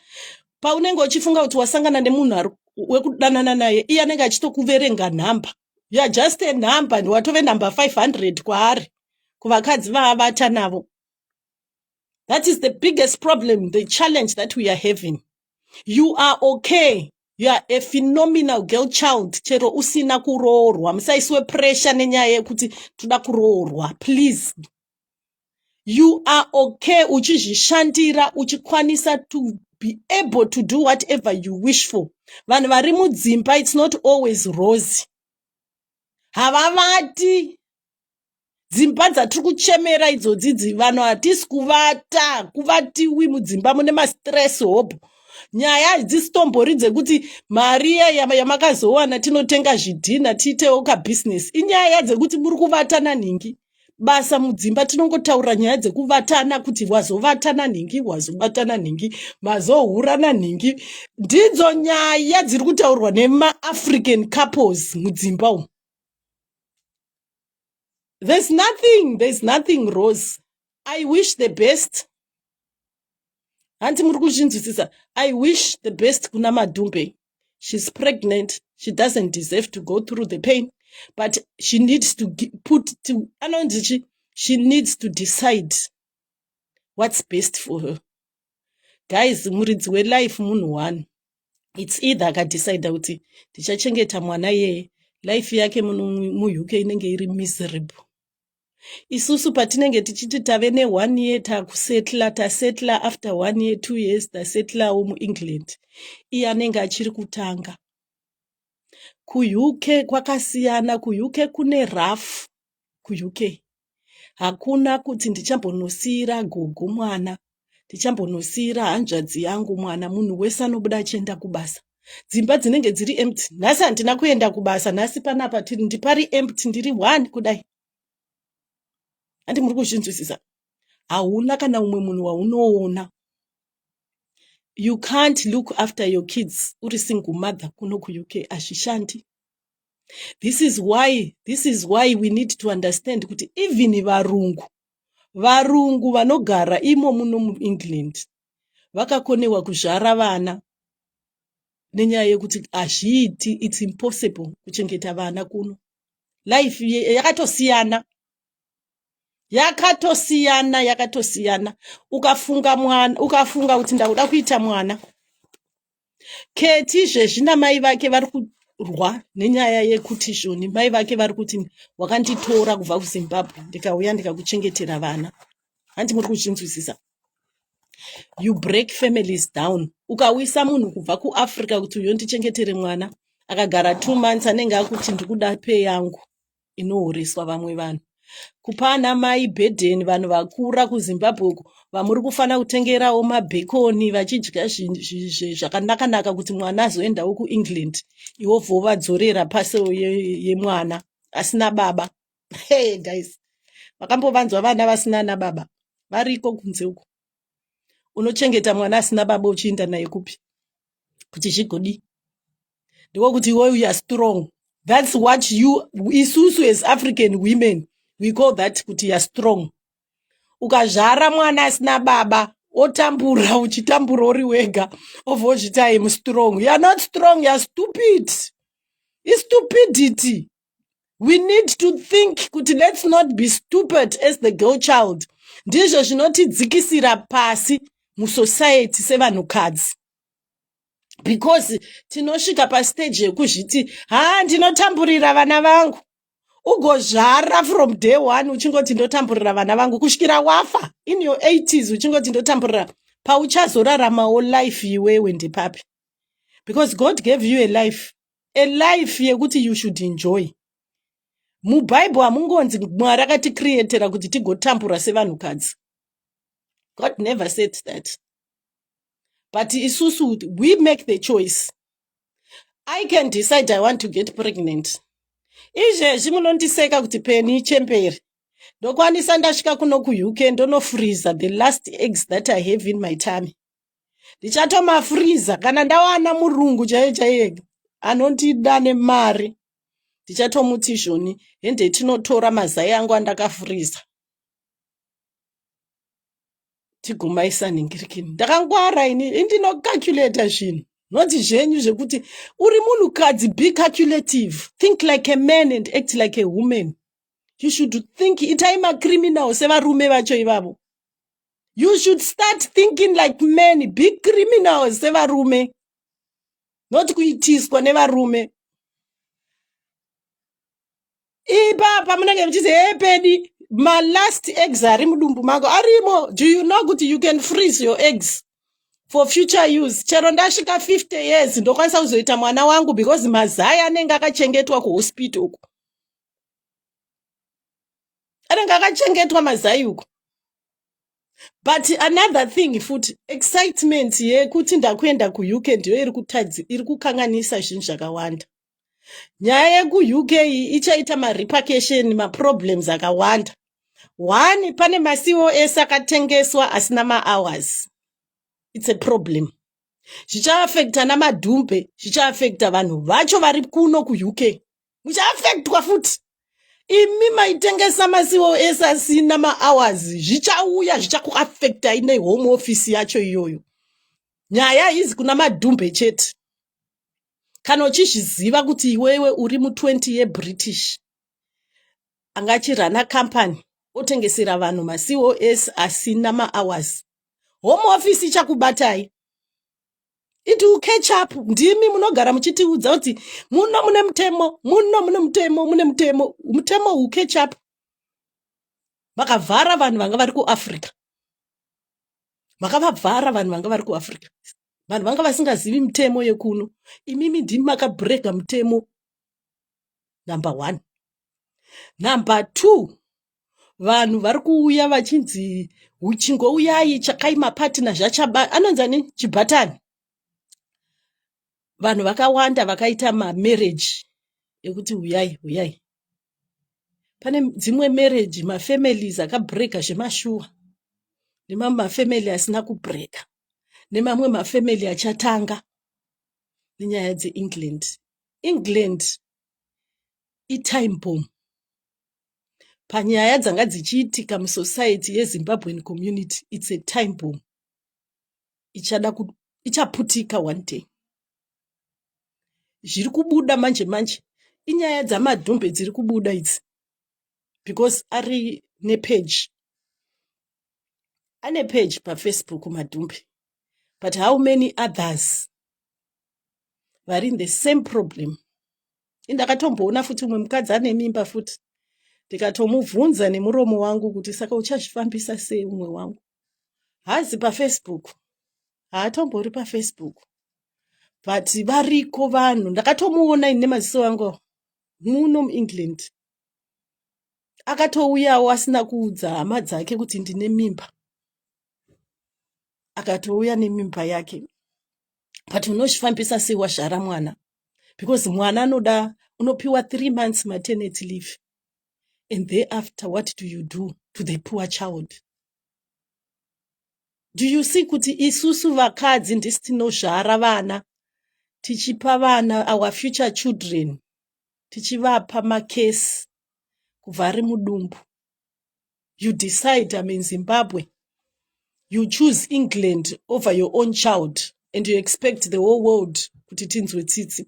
Paunenge uchifunga kuti wasangana nemunhu wekudanana naye, iye anenge achitokuverenga nhamba. You are just a number, and watove number 500 kwaari. Kuvakadzi vaavata navo. That is the biggest problem, the challenge that we are having. You are okay. You are a phenomenal girl child. Chero usina kuroorwa. Musaiswe pressure nenyaya yekuti toda kuroorwa. Please. You are okay. Uchizvishandira, uchikwanisa to be able to do whatever you wish for. Vanhu vari mudzimba, it's not always rosy. Havavati. Dzimba dzatiri kuchemera idzodzidzi, vanhu hatisi kuvata. Kuvatiwi mudzimba mune ma-stress hope. Nyaya hadzisitombori dzekuti mari yamakazowana tinotenga zvidhina tiitewo kabusiness. Inyaya dzekuti muri kuvatana nhingi. Basa mudzimba tinongotaura nyaya dzekuvatana kuti wazovatana nhingi, wazobatana nhingi, mazohurana nhingi. Ndidzo nyaya dziri kutaurwa nema-African couples mudzimba umu. There's nothing, Rose. I wish the best. Auntie Murkushinzisisa, I wish the best kuna Madumbe. She's pregnant. She doesn't deserve to go through the pain, but she needs to she needs to decide what's best for her. Guys, muridzi life munhu one. It's either akadecide kuti tichachengeta mwana yeye, life yake mu UK inenge iri miserable. Isusu patinenge tichiti tave ne 1 year tasetla after 1 year 2 years tasetla mu England. Iye anenge achiri kutanga. Ku UK kwakasiyana, ku UK kune rough. Ku UK hakuna kuti ndichambonosira gogo mwana, ndichambonosira hanzvadzi yangu mwana. Munhu wese anobuda achienda kubasa. Dzimba dzinenge dziri empty. Nhasi handina kuenda kubasa, nhasi panapa tiri ndipari empty, ndiri 1 kudai. Andi muri kuzvinzwisisa. Hauna kana umwe munhu waunoona. You can't look after your kids uri single mother kuno ku UK, ashishandi. This is why we need to understand kuti even varungu vanogara imo muno mu England vakakonewa kuzvara vana nenyaya yekuti azviiti, it's impossible kuchengeta vana kuno. Life yakatosiyana. Ukafunga kuti ndakuda kuita mwana. Keti zvezvina mai vake vari kurwa nenyaya yekuti zvoni mai vake vari kuti wakanditora kubva kuZimbabwe ndikauya ndikakuchengetera vana. Handi muri kuzvinzwisisa. You break families down. Ukawisa munhu kubva kuAfrica kuti uyondichengetere mwana, akagara 2 months anenge akuti ndikuda pay yangu inohoreswa vamwe vanhu. Kupana mai bedeni vanhu vakura kuZimbabwe vamuri kufana kutengerawo mabhekoni vachidya zvakanaka kuti mwana azoendawo kuEngland. Iwo vovadzorera paseo yemwana asina baba. Hey guys, vakambovanzwa vana vasina na baba? Variko kunze uko. Unochengeta mwana asina baba uchienda naye kupi? Kuti zvigodi. Ndiko kuti iwe you are strong. That's what isusu as African women, we call that kuti you are strong. Ukazvara mwana asina baba, otambura uchitambura uri wega, ovozviti I am strong. You are not strong, you are stupid. It's stupidity. We need to think kuti let's not be stupid as the girl child. Ndizvo zvinotidzikisira pasi musociety sevanhukadzi. Because tinosvika pastage yekuzviti ndinotamburira vana vangu. Ugozvara from day 1 uchingoti ndotamburira vana vangu kusvikira wafa in your 80s uchingoti ndotamburira. Pauchazoraramawo life iwewe ndepapi? Because God gave you a life yekuti you should enjoy. MuBible hamungonzi Mwari akatikireatera kuti tigotambura sevanhukadzi. God never said that. But isusu, we make the choice. I can decide I want to get pregnant. Izvezvi munondiseka kuti Penny chemberi. Ndokwanisa ndasvika kuno kuUK ndonofreezer the last eggs that I have in my tummy. Ndichatomafreezer kana ndawana murungu chaiye anondida nemari. Ndichatomuti zvoni hende tinotora mazai angu andakafreezer. Tigumaisa ningirikini. Ndakangwara ini ndinocalculate zvinhu. Noti zvenyu zvekuti uri munhukadzi, be calculative. Think like a man and act like a woman. You should think itai macriminal sevarume vacho ivavo. You should start thinking like men, be criminals sevarume. Not kuitiswa nevarume. Ipapa munenge muchizi hey Penny, my last eggs ari mudumbu mako arimo. Do you know kuti you can freeze your eggs for future use? Chero ndasvika 50 years ndokwanisa kuzoita mwana wangu because mazai anenge akachengetwa kuhospital uko. Anenge akachengetwa mazai uko. But another thing futi, excitement yekuti ndakuenda kuUK ndiyo iri kukanganisa zvinhu zvakawanda. Nyaya yekuUK ichaita ma-repercussion, ma-problems akawanda. One, pane maCOS akatengeswa asina ma-hours. It's a problem. Zvichaaffecta namadhumbe, zvichaaffecta vanhu vacho vari kuno kuUK. Muchaaffectwa futi. Imi maitengesa maCOS asina ma-hours, zvichauya zvichakuaffecta ine home office yacho iyoyo. Nyaya izi kuna madhumbe chete. Kana uchizviziva kuti iwewe uri mu20 yeBritish, angachirana company, otengesera vanhu maCOS asina ma-hours. Home office ichakubatai. It will catch up. Ndimi munogara muchitiudza kuti muno mune mutemo, mutemo will catch up. Vakavhara vanhu vanga vari kuAfrica. Makavavhara vanhu vanga vari kuAfrica. Vanhu vanga vasingazivi mutemo yekuno. Imimi ndimi makabrega mutemo. Number 1. Number 2. Vanhu vari kuuya vachinzi uchingouyai chakaima partner zvachaba anonzani chibhatani. Vanhu vakawanda vakaita marriage ekuti uyai. Pane dzimwe marriage mafamilies akabreka zvemashuwa. Nemamwe mafamily asina kubreka. Nemamwe mafamily achatanga. Nenyaya dzeEngland. England itime bomb. Panyaya dzanga dzichiitika musociety yeZimbabwean community, it's a time bomb. Ichaputika one day. Zviri kubuda manje inyaya dzamadhumbe dziri kubuda idzi, because ari nepage. Ane page paFacebook madhumbe. But how many others vari in the same problem? Indakatomboona futi umwe mukadzi ane mimba futi. Ndikatomubvunza nemuromo wangu kuti saka uchazvifambisa sei umwe wangu? Hazi paFacebook. Haatombori paFacebook. But variko vanhu. Ndakatomuona ine maziso angu muno muEngland. Akatouyawo asina kuudza hama dzake kuti ndine mimba. Akatouya nemimba yake. But unozvifambisa sei wazvara mwana? Because mwana unopiwa 3 months maternity leave. And thereafter, what do you do to the poor child? Do you see kuti isusu vakadzi ndisi tinozvara vana, tichipa vana, our future children, tichivapa makesi kubva ari mudumbu? You decide, I'm in Zimbabwe. You choose England over your own child, and you expect the whole world kuti tinzwe tsitsi.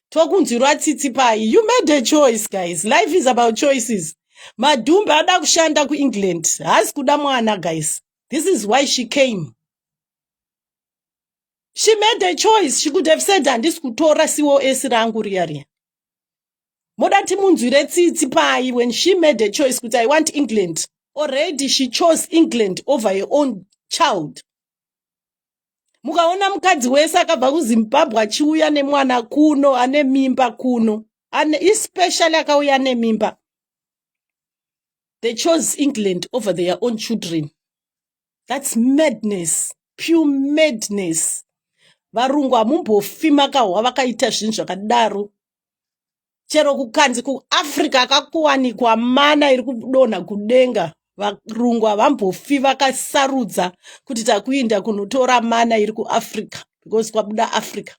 Tokunzwirwa tsitsi pai. You made a choice, guys. Life is about choices. Madhumbe ada kushanda kuEngland. Hasi kuda mwana, guys. This is why she came. She made a choice. She could have said, handisi kutora COS rangu riya. Modati munzwire tsitsi pai when she made a choice kuti I want England. Already she chose England over her own child. Mukaona mukadzi wese akabva kuZimbabwe achiuya nemwana kuno, ane mimba kuno, especially akauya nemimba. They chose England over their own children. That's madness, pure madness. Varungu hamumbofi makahwa vakaita zvinhu zvakadaro. Chero kukanzi kuAfrica akakuwanikwa mana iri kudonha kudenga. Varungu havambofi vakasarudza kuti takuinda kunotora mana iri kuAfrica because kwabuda Africa.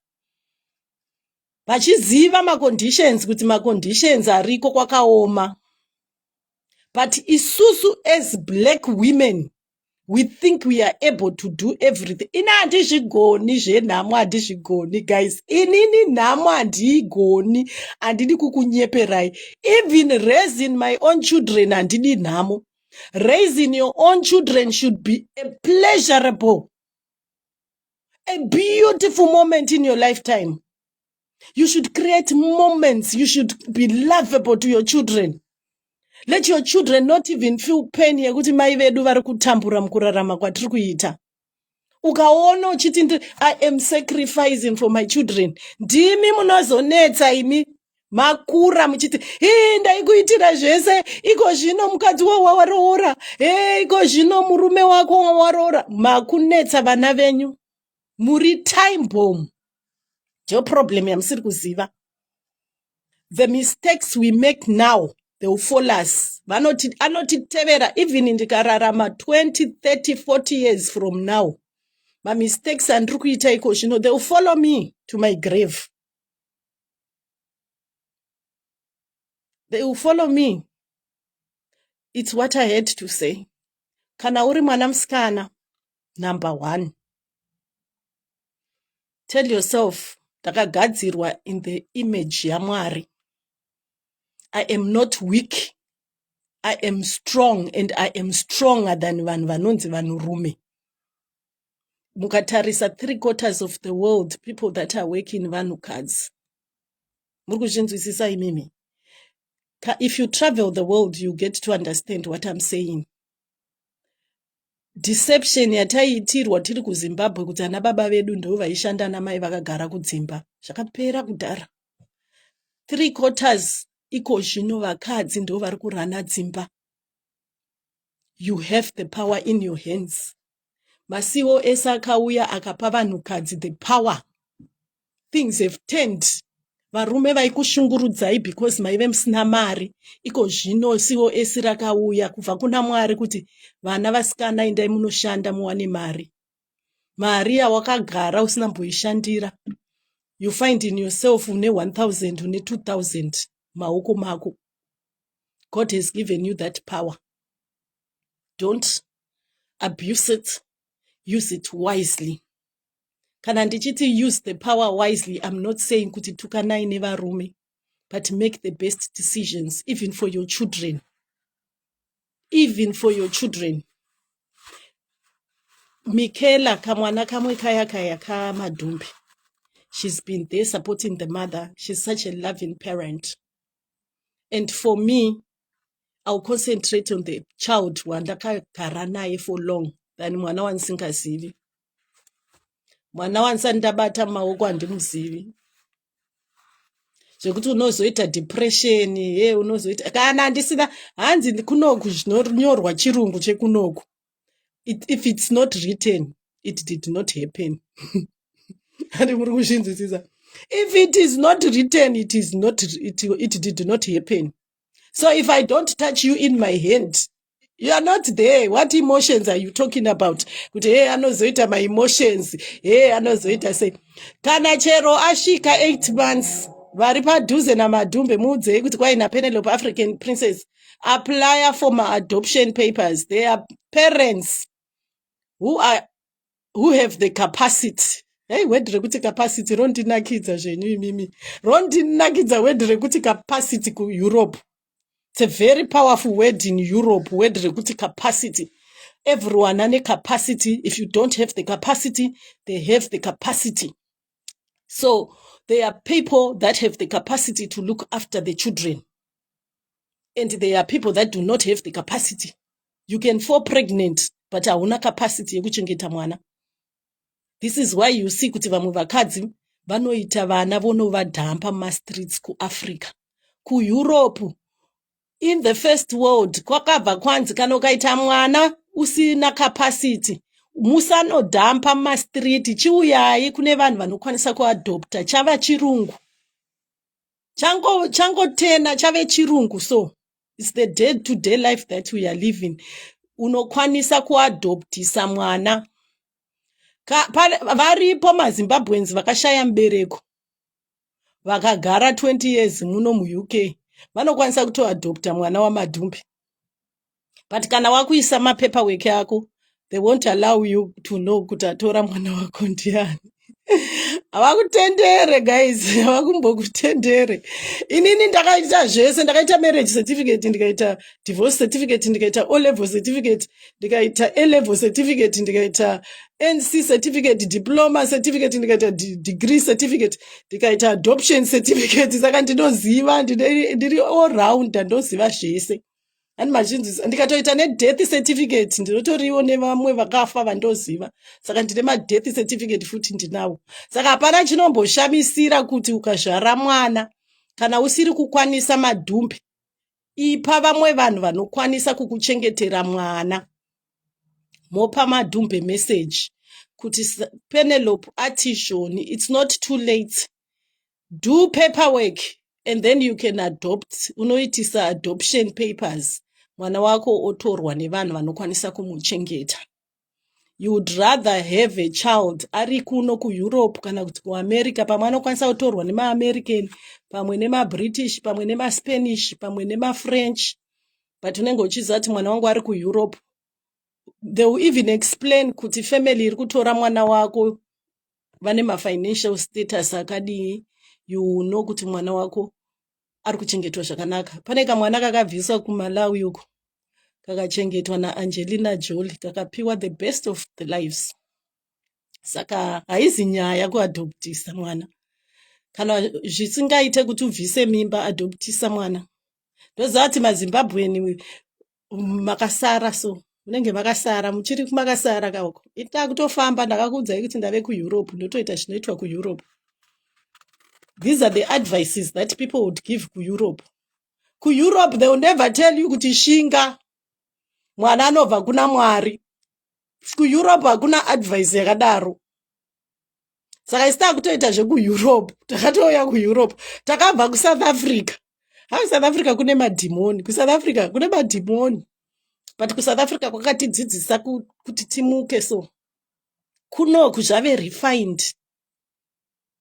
Vachiziva maconditions kuti maconditions ariko kwakaoma. But isusu as black women, we think we are able to do everything. Ina handizvigoni zvenhamo handizvigoni guys. Inini nhamo handiigoni handidi kukunyeperai. Even raising my own children handidi nhamo. Raising your own children should be a pleasurable, a beautiful moment in your lifetime. You should create moments. You should be lovable to your children. Let your children not even feel pain yekuti mai vedu vari kutambura mukurarama kwatiri kuita. Ukaona uchiti I am sacrificing for my children. Ndimi munozonetsa imi makura muchiti ndaikuitira zvese iko zvino mukadzi wawaroora iko zvino murume wako wawaroora. Makunetsa vana venyu. Muri time bomb. Your problem yamusiri kuziva. The mistakes we make now, they will fall us. Anotitevera even ndikararama 20, 30, 40 years from now. My mistakes andiri kuita iko zvino, they will follow me to my grave. They will follow me. It's what I had to say. Kana uri mwana musikana, number 1. Tell yourself, takagadzirwa in the image yaMwari. I am not weak. I am strong, and I am stronger than vanhu vanonzi vanhurume. Mukatarisa 3/4 of the world, people that are working vanhukadzi. Muri kuzvinzwisisa imimi? If you travel the world, you get to understand what I'm saying. Deception yataiitirwa tiri kuZimbabwe kuti ana baba vedu ndo vaishanda namai vakagara kudzimba. Zvakapera kudhara. 3/4 iko zvino vakadzi ndo vari kurana dzimba. You have the power in your hands. Masiwo ese akauya akapa vanhukadzi the power. Things have turned. Varume vaikushungurudzai because maive musina mari. Iko zvino siwo ese rakauya kubva kuna Mwari kuti vana vasikana endai munoshanda muwane mari. Mari yawakagara usina mboishandira. You find in yourself une 1,000, une 2,000 maoko mako. God has given you that power. Don't abuse it. Use it wisely. Kana ndichiti use the power wisely, I'm not saying kuti tukanai nevarume, but make the best decisions, even for your children. Even for your children. Michaela kamwana kamwe kaya kamadumbi. She's been there supporting the mother. She's such a loving parent. And for me, I'll concentrate on the child wandakagara naye for long than mwana wandisingazivi. Mwana wansandabata maoko handimuzivi. Zvekuti unozoita depression, unozoita kana ndisina hanzi kunoku zvinonyorwa chirungu chekunoku. If it's not written, it did not happen. If it is not written, it did not happen. So if I don't touch you in my hand, you are not there. What emotions are you talking about? Kuti anozoita my emotions. Anozoita say. Kana chero ashika 8 months. Vari padhuze namadhumbe mudze kuti kwaina Penelope African Princess. Apply for my adoption papers. They are parents who have the capacity. Hey, wedre kuti capacity rondinakidza zvenyu imimi. Rondinakidza wedre kuti capacity ku Europe. It's a very powerful word in Europe, word rekuti capacity. Everyone has a capacity. If you don't have the capacity, they have the capacity. So there are people that have the capacity to look after the children. And there are people that do not have the capacity. You can fall pregnant, but hauna capacity yekuchengeta mwana. This is why you see kuti vamwe vakadzi vanoita vana vonovadhampa mumastreets kuAfrica. Ku Europe, in the first world, kwakabva kwanzi kana ukaita mwana usina capacity musanodhampa mumastreet. Chiuyai kune vanhu vanokwanisa kuadopta. Chava chirungu, changotena chave chirungu. So it's the day to day life that we are living. Unokwanisa kuadoptisa mwana. Varipo maZimbabweans vakashaya mubereko vakagara 20 years muno muUK, vanokwanisa kutoadopta mwana wamadhumbe. But kana wakuisa mapaperwork yako, they won't allow you to know kuti atora mwana wako ndiani. Havakutendere guys, havakumbokutendere. Inini ndakaita zvese, ndakaita marriage certificate, ndikaita divorce certificate, ndikaita O-level certificate, ndikaita A-level certificate, ndikaita NC certificate, diploma certificate, ndikaita degree certificate, ndikaita adoption certificate. Saka ndinoziva, ndiri all round, ndoziva zvese. And mazhinji ndikatoita nedeath certificate, ndinotoriwo nevamwe vakafa vandoziva. Saka ndine madeath certificate futi ndinawo. Saka hapana chinomboshamisira kuti ukazvara mwana kana usiri kukwanisa madhumbe, ipa vamwe vanhu vanokwanisa kukuchengetera mwana. Mopa madhumbe message kuti Penelope Atishoni, it's not too late. Do paperwork and then you can adopt. Unoitisa adoption papers. Mwana wako otorwa nevanhu vanokwanisa kumuchengeta. You would rather have a child ari kuno kuEurope kana kuti kuAmerica, pamwe anokwanisa kutorwa nemaAmerican, pamwe nemaBritish, pamwe nemaSpanish, pamwe nemaFrench. But unenge uchiziva kuti mwana wangu ari kuEurope. They will even explain kuti family iri kutora mwana wako vane mafinancial status akadii. You know kuti mwana wako ari kuchengetwa zvakanaka. Pane kamwana kakabviswa kuMalawi uko, kakachengetwa naAngelina Jolie, kakapiwa the best of the lives. Saka haizi nyaya kuadoptisa mwana. Kana zvisingaite kuti ubvise mimba, adoptisa mwana. Ndoziva kuti maZimbabwean makasara, so munenge makasara, muchiri kumakasara kauko. Itakutofamba, ndakakuudzai kuti ndave kuEurope, ndotoita zvinoitwa kuEurope. These are the advices that people would give kuEurope. KuEurope, they will never tell you kuti shinga mwana anobva kuna Mwari. KuEurope hakuna advice yakadaro. Saka isita kutoita zvekuEurope. Takatouya kuEurope. Takabva kuSouth Africa. South Africa kune madhimoni. KuSouth Africa kune madhimoni. But kuSouth Africa kwakatidzidzisa kuti timuke, so kunoku zvave refined.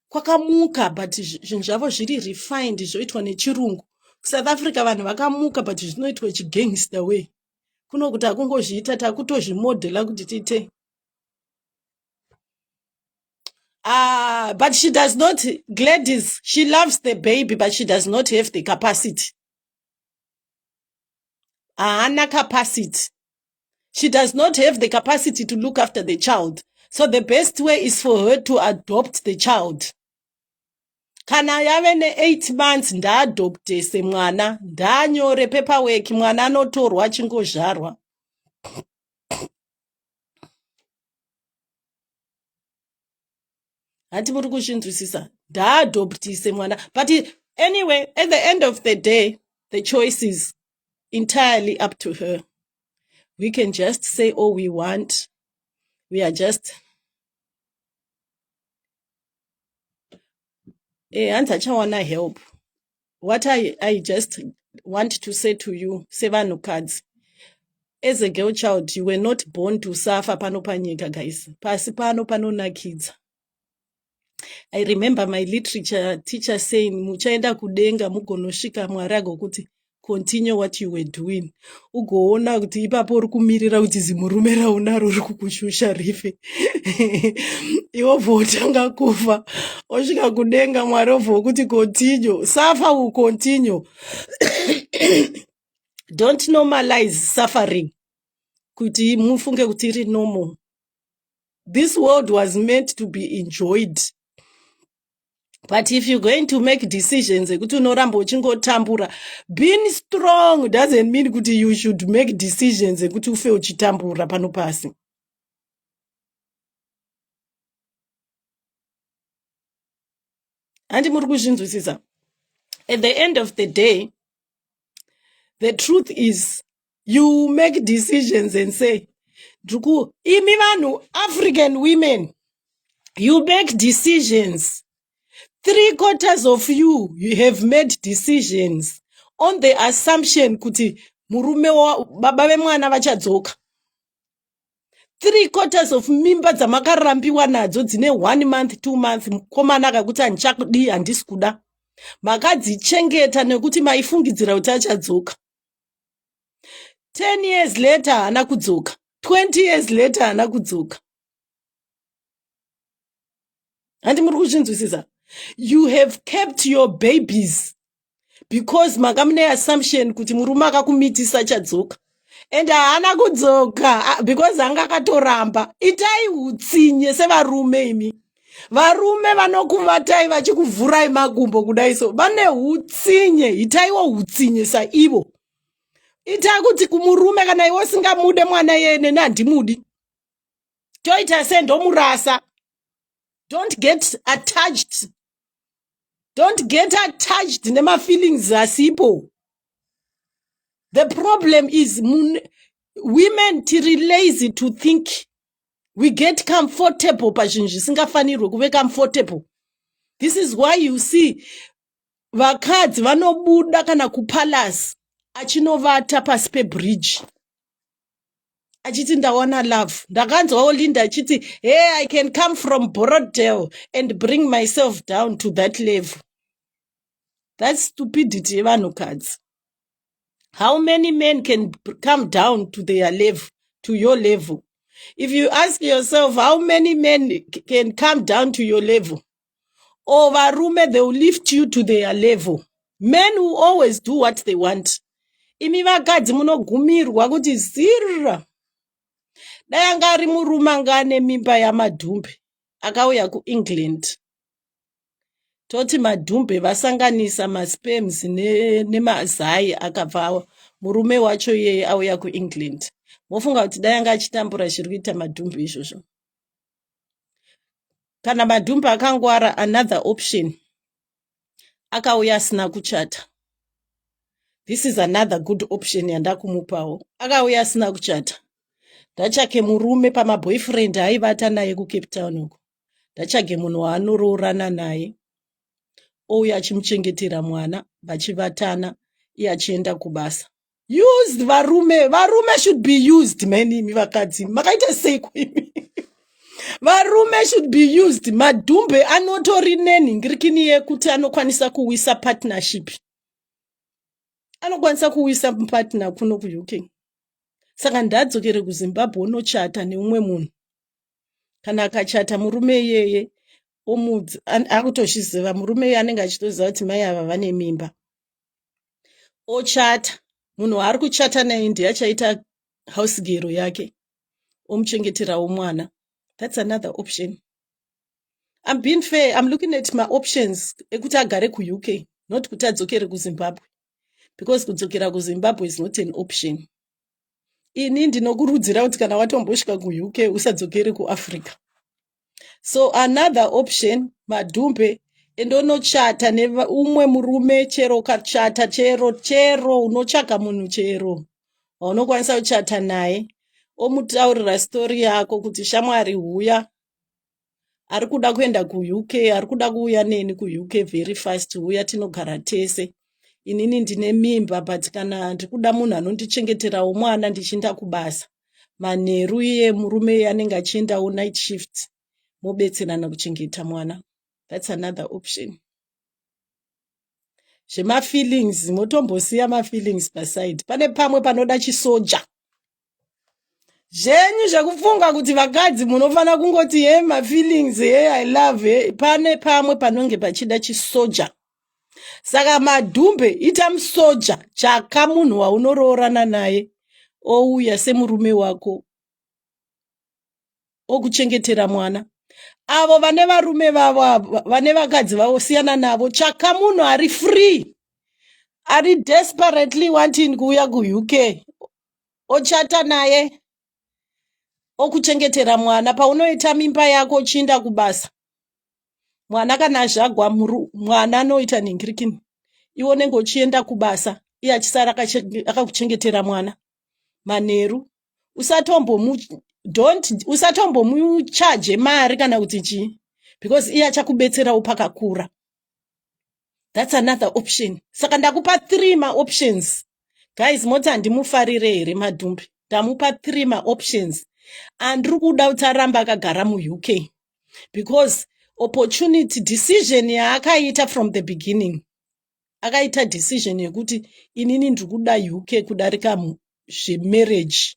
Kwakamuka, but zvinhu zvavo zviri refined, zvoitwa nechirungu. South Africa vanhu vakamuka, but zvinoitwa chigangster way. Kuno kuti hakungozviita, takutozvimodhela kuti tiite. But she does not, Gladys, she loves the baby, but she does not have the capacity. Hana capacity. She does not have the capacity to look after the child. So the best way is for her to adopt the child. Kana yave ne8 months ndaadoptese mwana, ndanyore paperwork, mwana anotorwa chingozvarwa. Hati muri kuzvinzwisisa, ndaadoptise mwana. But anyway, at the end of the day, the choice is entirely up to her. We can just say all we want. We are just and I want to help. What I just want to say to you, Sevano cards. As a girl child, you were not born to suffer pano panyika, guys. Pasi pano nakidza. I remember my literature teacher saying, muchaenda kudenga mugonoshika mwarago kuti continue what you were doing. Ugoona kuti ipapo uri kumirira kuti zimurume raunaro riri kukushusha rife. Iwo votanga kufa. Osvika kudenga Mwari ovho kuti continue. Suffer will continue. Don't normalize suffering. Kuti mufunge kuti iri normal. This world was meant to be enjoyed. But if you're going to make decisions, being strong doesn't mean that you should make decisions that you feel chitambura panopasi. And at the end of the day, the truth is, you make decisions and say, Druku, imi vanhu, African women, you make decisions. 3/4 of you have made decisions on the assumption kuti murume wa baba vemwana vachadzoka. 3/4 of mimba dzamakarambiwa nadzo dzine 1 month 2 month mukomana akakuti handichakudi handisi kuda makadzichengeta nekuti maifungidzira kuti achadzoka. 10 years later haana kudzoka, 20 years later haana kudzoka. Handi muri kuzvinzwisisa? You have kept your babies because makamune assumption kuti murume akakumitisa achadzoka. And haana kudzoka because anga akatoramba. Itai utsinye sevarume imi. Varume vanokuvatai vachikuvhurai makumbo kudai so vane utsinye. Itaiwo utsinye saivo. Itai kuti kumurume kana iwe usingamude mwana yene nandimudi. Toita sendomurasa. Don't get attached. Don't get attached nema feelings asipo. The problem is women tiri lazy to think. We get comfortable pazvinhu zvisingafanirwe kuve comfortable. This is why you see vakadzi vanobuda kana kupalace achinovata pasi pebridge. Achiti ndawana love. Ndakanzwawo Linda achiti, hey, I can come from Borodale and bring myself down to that level. That's stupidity yevanhukadzi. How many men can come down to their level, to your level? If you ask yourself, how many men can come down to your level? Or varume, they will lift you to their level. Men will always do what they want. Imi vakadzi munogumirwa kuti zira. Dai anga ari murume anga ane mimba yamadhumbe akauya kuEngland. Toti madhumbe vasanganisa masperms nemazai akabva murume wacho yeye auya kuEngland. Mofunga kuti dai anga achitambura zviri kuita madhumbe izvozvo. Kana madhumbe akangwara, another option. Akauya asina kuchata. This is another good option yandakumupawo. Akauya asina kuchata. Ndachake murume pamaboyfriend aivata naye kuCape Town uko. Ndachake munhu waanoroorana naye. Ouya achimuchengetera mwana, vachivatana, iye achienda kubasa. Used varume. Varume should be used, many vakadzi. Makaita sei kuimi. Varume should be used. Madhumbe anotori nenhingirikini yekuti anokwanisa kuwisa partnership. Anokwanisa kuwisa partner kuno kuUK. Saka ndadzokere kuZimbabwe unochata neumwe munhu. Kana akachata murume iyeye omudzi akutozviziva murume iyeye anenge achitoziva kuti mai ava vane mimba. Ochata. Munhu waari kuchata naye ndiye achaita house girl yake. Omuchengeterawo mwana. That's another option. I'm being fair. I'm looking at my options ekuti agare kuUK, not kuti adzokere kuZimbabwe. Because kudzokera kuZimbabwe is not an option. Ini ndinokurudzira kuti kana watombosvika kuUK usadzokere kuAfrica. So another option, madhumbe endonochata neumwe murume chero ukachata chero unotsvaka munhu chero waunokwanisa kuchata naye omutaurira story yako kuti shamwari huya ari kuda kuenda kuUK, ari kuda kuuya neni kuUK very fast, huya tinogara tese. Inini ndine mimba but kana ndikuda munhu anondichengeterawo mwana ndichienda kubasa. Manheru iye murume anenge achiendawo night shift. Mobetserana kuchengeta mwana. That's another option. Zvema feelings, motombosiya ma feelings paside. Pane pamwe panoda chisoja. Zvenyu zvekufunga kuti vakadzi munofana kungoti hey my feelings, hey I love, hey. Pane pamwe panonge pachida chisoja. Saka madhumbe ita musoja chaka munhu waunoroorana naye ouya semurume wako okuchengetera mwana. Avo vane varume vavo, vane vakadzi vavo siyana navo, chaka munhu ari free, ari desperately wanting kuuya kuUK, ochata naye, okuchengetera mwana. Paunoita mimba yako uchienda kubasa, mwana kana zvagwa mwana anoita nhingirikini, iwe unenge uchienda kubasa, iye achisara akakuchengetera mwana. Manheru usatombomu don't usatombomuchaje mari kana kuti chi, because iye achakubetserawo pakakura. That's another option. Saka ndakupa 3 options. Guys, moti handimufarire here madhumbi. Ndamupa 3 options. Andiri kuda kuti arambe akagara muUK. Because opportunity decision yaakaita from the beginning. Akaita decision yekuti inini ndiri kuda UK kudarika zvemarriage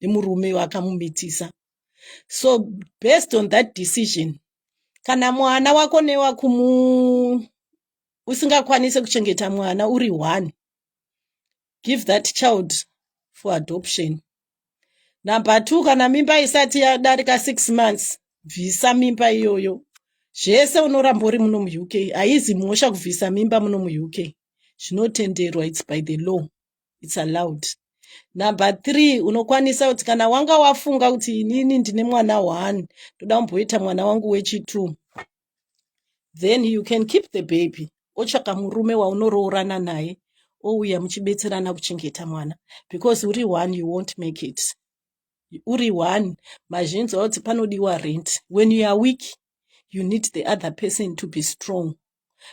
nemurume wakamumitisa. So based on that decision, kana mwana wako usingakwanise kuchengeta mwana uri 1, give that child for adoption. Number 2, kana mimba isati yadarika 6 months, bvisa mimba iyoyo. Zvese unoramba uri muno muUK, haizi mhosva kubvisa mimba muno muUK. Zvinotenderwa, it's by the law, it's allowed. Number 3, unokwanisa kuti kana wanga wafunga kuti inini ndine mwana 1, ndoda kumboita mwana wangu wechi2, then you can keep the baby. Otsvaka murume waunoroorana naye, ouya muchibetserana kuchengeta mwana. Because uri 1, you won't make it. Uri 1, mazhinji kuti panodiwa rent. When you are weak, you need the other person to be strong.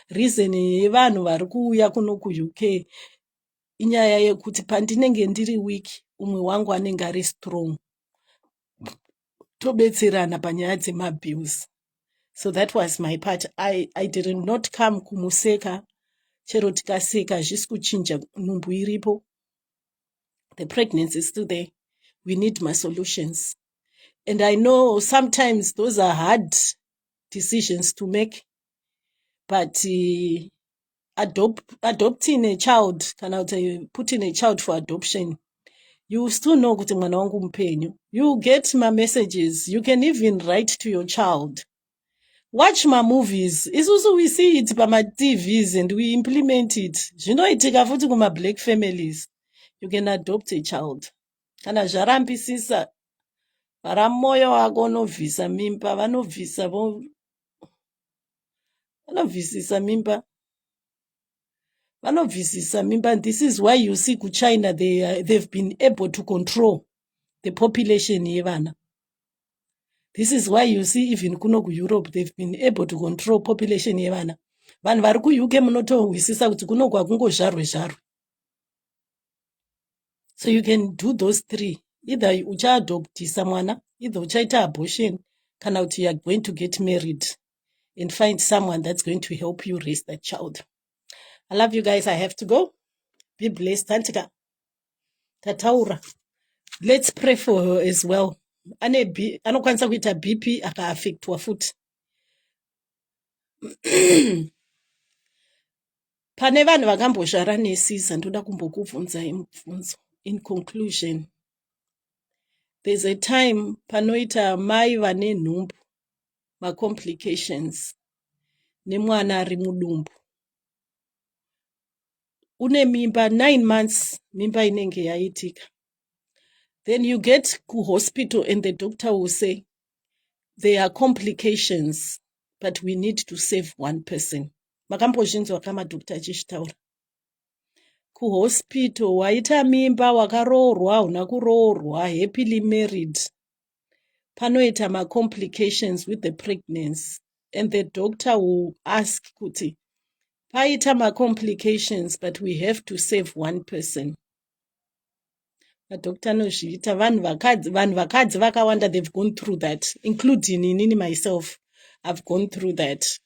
Reason yevanhu vari kuuya kuno kuUK inyaya yekuti pandinenge ndiri weak, umwe wangu anenge ari strong. Tobetserana panyaya dzemabills. So that was my part. I did not come kumuseka. Chero tikaseka hazvisi kuchinja, nhumbu iripo. The pregnancy is still there. We need my solutions. And I know sometimes those are hard decisions to make. But adopting a child, putting a child for adoption, you still know kuti mwana wangu mupenyu. You get my messages. You can even write to your child. Watch my movies. Isusu we see it pama TVs and we implement it. Zvinoitika futi kuma black families. You can adopt a child. Kana zvarambisisa, mara moyo wako unovhisa mimba, vanovhisisa mimba. And this is why you see kuChina they've been able to control the population yevana. This is why you see even kuno kuEurope they've been able to control population yevana. Vanhu vari kuUK munotohwisisa kuti kuno kwakungozvarwe. So you can do those 3. Either uchaadoptisa mwana, either uchaita abortion, kana kuti you are going to get married and find someone that's going to help you raise that child. I love you guys. I have to go. Be blessed. Tantika. Tataura. Let's pray for her as well. Anokwanisa kuita BP akaaffectwa futi. Pane vanhu vakambozvara nesisa ndoda kumbokubvunzai mubvunzo. In conclusion, there's a time panoita mai vane nhumbu, complications, nemwana ari mudumbu. Une mimba 9 months, mimba inenge yaitika. Then you get to hospital and the doctor will say, there are complications, but we need to save 1 person. Makambozvinzwa kama doctor achishitaura. Kuhospital waita mimba wakaroorwa, una kuroorwa, happily married. Panoita complications with the pregnancy. And the doctor will ask kuti, paita complications, but we have to save 1 person. Madoctor nozviita, vanhu vakadzi vakawanda, they've gone through that, including inini myself. I've gone through that.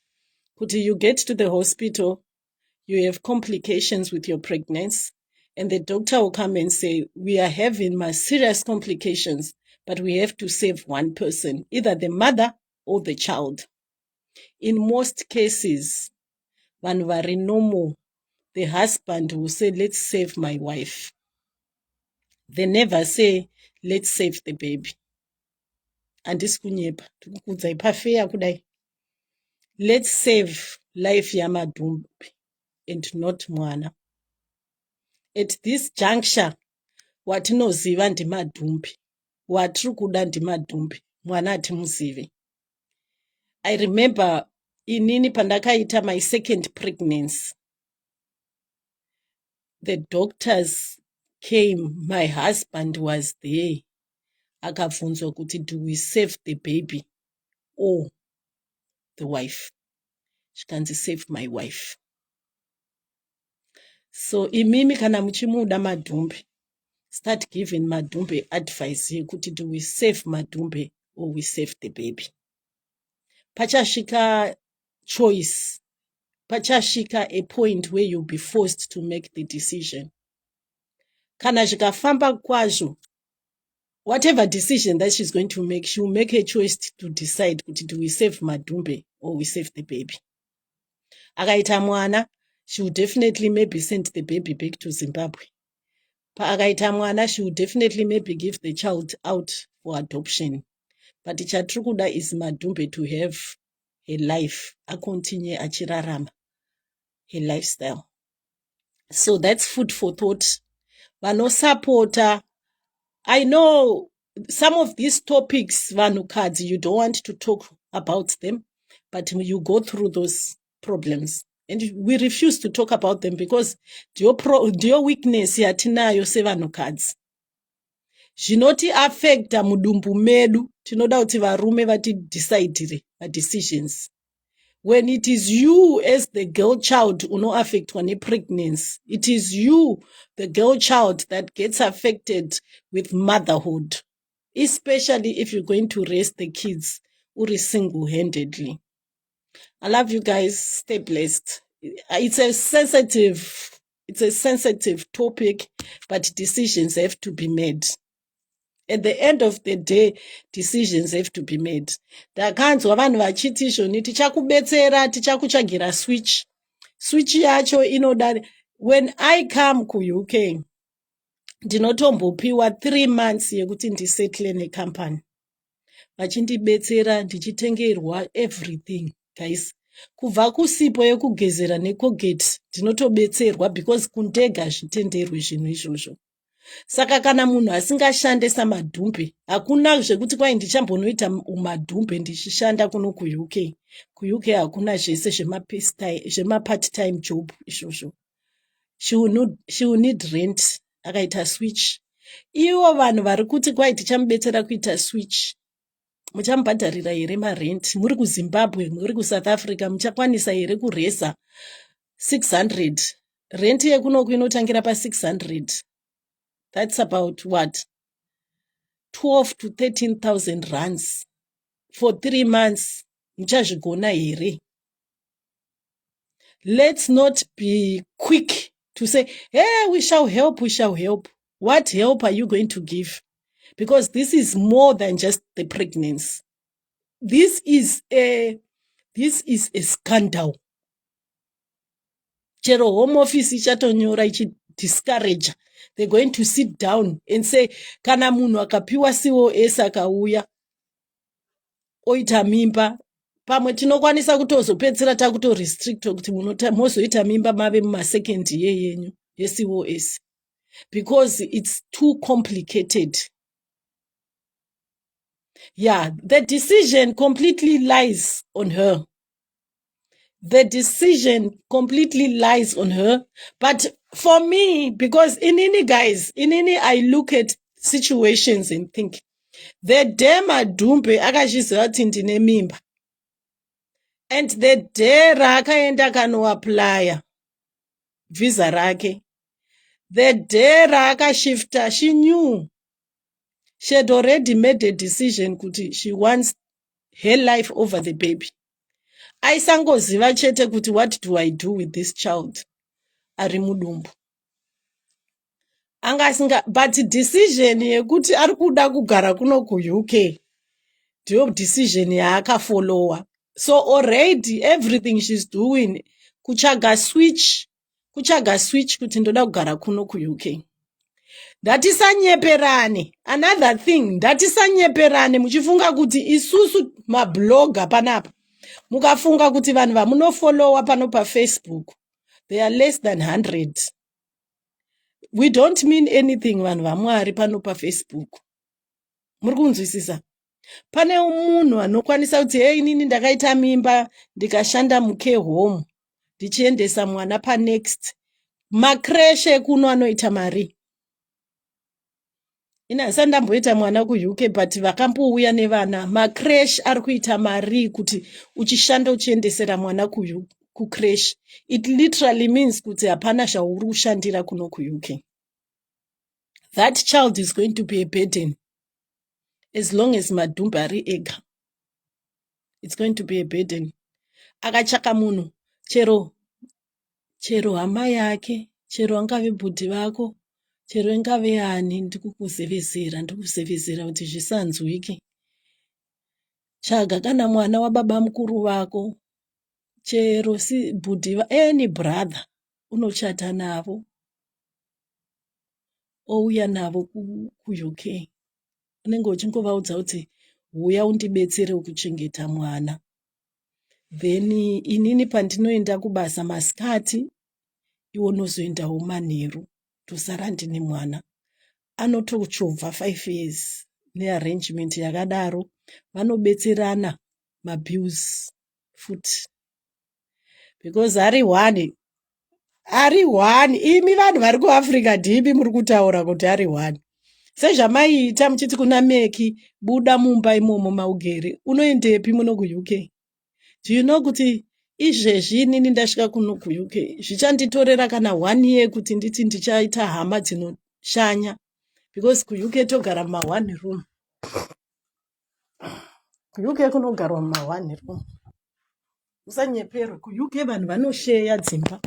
Kuti you get to the hospital, you have complications with your pregnancy, and the doctor will come and say, we are having serious complications, but we have to save 1 person, either the mother or the child. In most cases, vanhu vari normal, the husband will say, let's save my wife. They never say, let's save the baby. Handisi kunyepa, tikukudzai pafeya kudai. Let's save life yamadhumbi and not mwana. At this juncture, watinoziva ndimadhumbi. Watiri kuda ndimadhumbi. Mwana hatimuzivi. I remember inini pandakaita my second pregnancy. The doctors came, my husband was there. akabvunzwa kuti do we save the baby or the wife? Zvikanzi save my wife. So imimi kana muchimuda Madhumbe, start giving Madhumbe advice yekuti do we save Madhumbe or we save the baby. Pachashika choice. Pachashika a point where you'll be forced to make the decision. Kana zvikafamba kwazvo, whatever decision that she's going to make, she will make a choice to decide kuti do we save Madhumbe or we save the baby. Akaita mwana, she will definitely maybe send the baby back to Zimbabwe. Akaita mwana, she will definitely maybe give the child out for adoption. But chatiri kuda is Madhumbe to have a life, continue achirarama, a lifestyle. So that's food for thought. Vanosupporta. I know some of these topics, vanhukadzi, you don't want to talk about them, but you go through those problems. And we refuse to talk about them because your weakness yatinayo sevanhukadzi. Zvinoti affecta mudumbu medu, tinoda kuti varume vati decidire decisions. When it is you as the girl child uno affectwa ne-pregnancy, it is you, the girl child, that gets affected with motherhood, especially if you're going to raise the kids uri single-handedly. I love you guys. Stay blessed. It's a sensitive topic, but decisions have to be made. At the end of the day, decisions have to be made. Ndakanzwa vanhu vachiti izvoni tichakubetsera tichakutsvagira switch yacho inoda. When I come ku UK, ndinotombopiwa 3 months yekuti ndisettle necompany. Vachindibetsera ndichitengerwa everything, guys. Kubva kusipo yekugezera neColgate ndinotobetserwa because kundega zvitenderwe zvinhu izvozvo. Saka kana munhu asingashande saMadhumbe, hakuna zvekuti kwai ndichambonoita uMadhumbe ndichishanda kuno kuUK. KuUK hakuna zvese zvema-part time job izvozvo. She will need rent. Akaita switch. Ivo vanhu vari kuti kwai tichamubetsera kuita switch, muchamubhadharira here marent? Muri kuZimbabwe, muri kuSouth Africa, muchakwanisa here kureza 600? Rent yekunoku inotangira pa600. That's about what? 12 to 13,000 rands for 3 months. Muchazvigona here? Let's not be quick to say, hey, we shall help, we shall help. What help are you going to give? Because this is more than just the pregnancy. This is a scandal. Chero home office ichatonyora ichidiscourage. They're going to sit down and say, kana munhu akapiwa COS akauya oita mimba, pamwe tinokwanisa kutozopedzera takutorestrictwa kuti mozoita mimba mave mumasecond year yenyu yeCOS, because it's too complicated. Yeah, the decision completely lies on her. The decision completely lies on her. But for me, because inini I look at situations and think, the day Madhumbe akazviziva kuti ndine mimba, and the day raakaenda kanoaplya visa rake, the day raakashifta, she knew. She had already made a decision kuti she wants her life over the baby. Aisangoziva chete kuti what do I do with this child? Ari mudumbu. But decision yekuti ari kuda kugara kuno ku UK, ndiyo decision yaakafollowa. So already everything she's doing, kuchaga switch kuti ndoda kugara kuno ku UK. Ndatisanyeperane. Another thing, ndatisanyeperane muchifunga kuti isusu mablogger panapa. Mukafunga kuti vanhu vamunofollowa pano paFacebook, they are less than 100. We don't mean anything vanhu vaMwari pano paFacebook. Muri kunzwisisa? Pane munhu anokwanisa kuti hey, inini ndakaita mimba ndikashanda mucare home ndichiendesa mwana paNext. Makreshe kuno anoita mari. ina sandamboita mwana kuuk but vakambouya nevana macrash ari kuita mari kuti uchishanda uchiendesera mwana kucrash. It literally means kuti hapana zvauri kushandira kuno kuuk. That child is going to be a burden as long as madhumbe ari ega. It's going to be a burden. Akachaka munhu chero hama yake, chero angave bhudhi vako, chero ingave ani, ndikukuzevezera kuti zvisanzwike. Chaga kana mwana wababa mukuru vako, chero si bhudhi any brother unochata navo, ouya navo kuuk. Unenge uchingovaudza kuti uya undibetsere kuchengeta mwana. Then inini pandinoenda kubasa masikati, iwo nozoendawo manheru, tosara ndine mwana. Anotochovha 5 years nearrangement yakadaro. Vanobetserana mabills futi. Because ari one. Imi vanhu vari kuAfrica ndimi muri kutaura kuti ari one. Sezvamaiita muchiti kuna Meki, buda mumba imomo maugere. Unoendepi muno kuUK? Do you know kuti izvezvi nini ndasvika kuno kuUK zvichanditorera kana 1 year kuti nditi ndichaita hama dzinoshanya, because kuUK togara muma 1 room. kuUK kunogarwa muma 1 room. Musanyeperwe, kuUK vanhu vanosheya dzimba.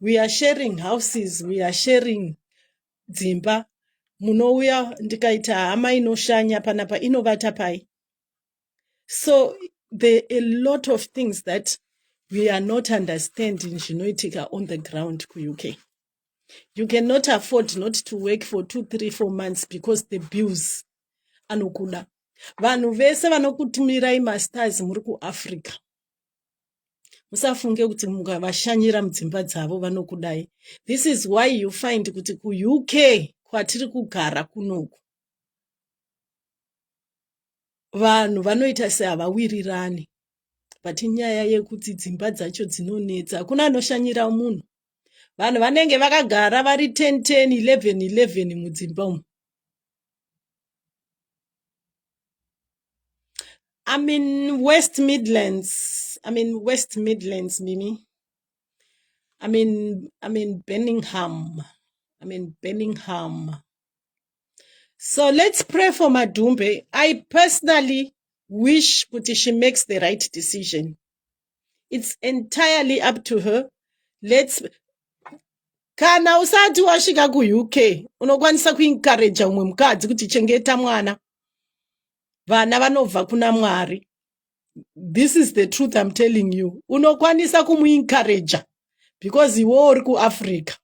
We are sharing houses, we are sharing dzimba. Munouya ndikaita hama inoshanya panapa inovata pai. So there are a lot of things that we are not understanding zvinoitika on the ground kuUK. You cannot afford not to work for 2, 3, 4 months because the bills anokuda. Vanhu vese vanokutumirai masters muri kuAfrica. Musafunge kuti mukavashanyira mudzimba dzavo vanokudai. This is why you find kuti kuUK kwatiri kugara kunoku, vanhu vanoita sevhawirirani, but inyaya yekuti dzimba dzacho dzinonetsa, hakuna anoshanyira munhu. Vanhu vanenge vakagara vari 10, 10, 11, 11 mudzimba umu. I'm in West Midlands, Mimi. I'm in Birmingham. So let's pray for Madumbe. I personally wish kuti she makes the right decision. It's entirely up to her. Kana usati wasvika kuUK, unokwanisa kuencourage umwe mukadzi kuti chengeta mwana. Vana vanobva kuna Mwari. This is the truth I'm telling you. Unokwanisa kumuencourage because iwe uri kuAfrica.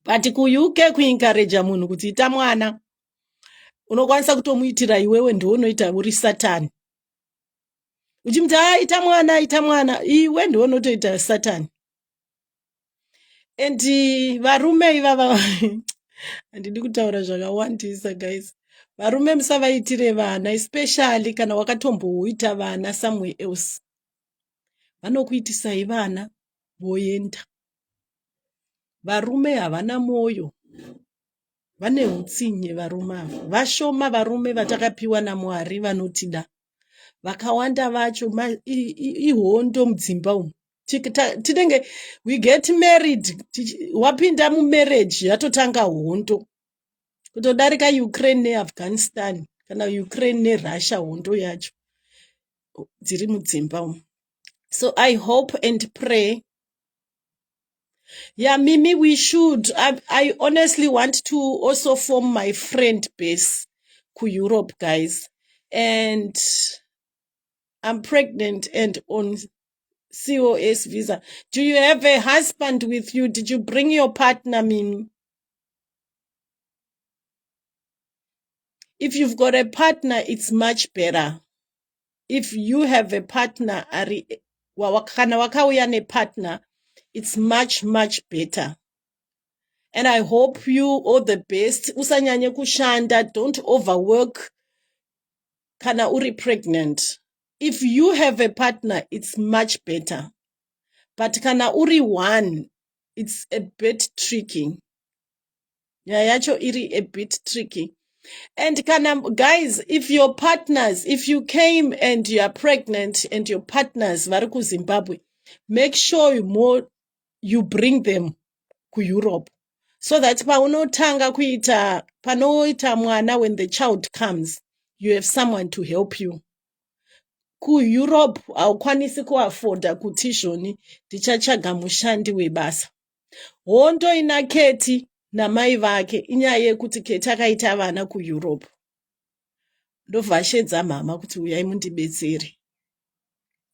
But kuUK kuencourage munhu kuti ita mwana, unokwanisa kutomuitira iwewe ndounoita uri Satani. Uchimuti ita mwana, iwe ndounotoita Satani. And varume ivava handidi kutaura zvakawandisa guys. Varume musavaitire vana, especially kana wakatomboita vana somewhere else. Vanokuitisai vana voenda. Varume havana moyo. Vane utsinye varume ava. Vashoma varume vatakapiwa naMwari vanotida. Vakawanda vacho ihondo mudzimba umu. Tinenge we get married, wapinda mumarriage yatotanga hondo. Kutodarika Ukraine neAfghanistan, kana Ukraine neRussia hondo yacho dziri mudzimba umu. So I hope and pray. Yeah, Mimi, we should. I honestly want to also form my friend base to Europe, guys. And I'm pregnant and on COS visa. Do you have a husband with you? Did you bring your partner, Mimi? If you've got a partner, it's much better. If you have a partner, partner, it's much, much better. And I hope you all the best. Usanyanye kushanda, don't overwork. Kana uri pregnant. If you have a partner, it's much better. But kana uri one, it's a bit tricky. nyaya yacho iri a bit tricky. And guys, if your partners, if you came and you are pregnant and your partners vari kuZimbabwe, make sure you bring them to Europe. So that paunotanga kuita, panoita mwana, when the child comes, you have someone to help you. KuEurope, haukwanisi kuafoda kuti izvoni ndichatsvaga mushandi webasa. Hondo ina Keti namai vake inyaya yekuti Keti akaita vana kuEurope. Ndovhashedza mama kuti uyai mundibetsere.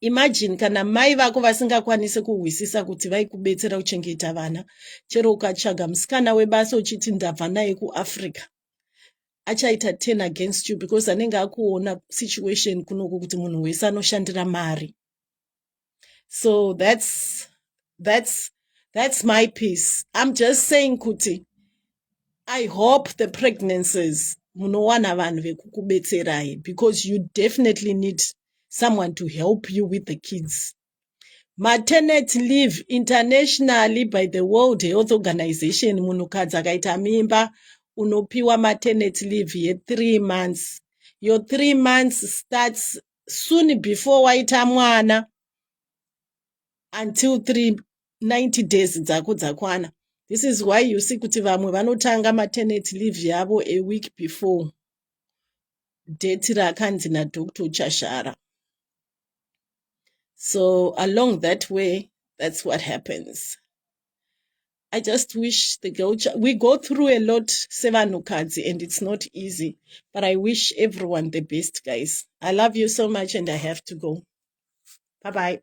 Imagine kana mai vako vasingakwanisi kuhwisisa kuti vaikubetsera kuchengeta vana, chero ukatsvaga musikana webasa uchiti ndabva naye kuAfrica, achaita 10 against you because anenge akuona situation kunoku kuti munhu wese anoshandira mari. So that's my piece. I'm just saying kuti I hope the pregnancies munowana vanhu vekukubetserai, because you definitely need someone to help you with the kids. Maternity leave internationally by the World Health Organization, munhukadzi akaita mimba unopiwa maternity leave ye3 months. Your 3 months starts soon before waita mwana until 90 days dzako dzakwana. This is why you see kuti vamwe vanotanga maternity leave yavo a week before date rakanzi naDr. Chashara. So along that way, that's what happens. I just wish the girl, we go through a lot, sevanukadzi, and it's not easy, but I wish everyone the best, guys. I love you so much and I have to go. Bye-bye.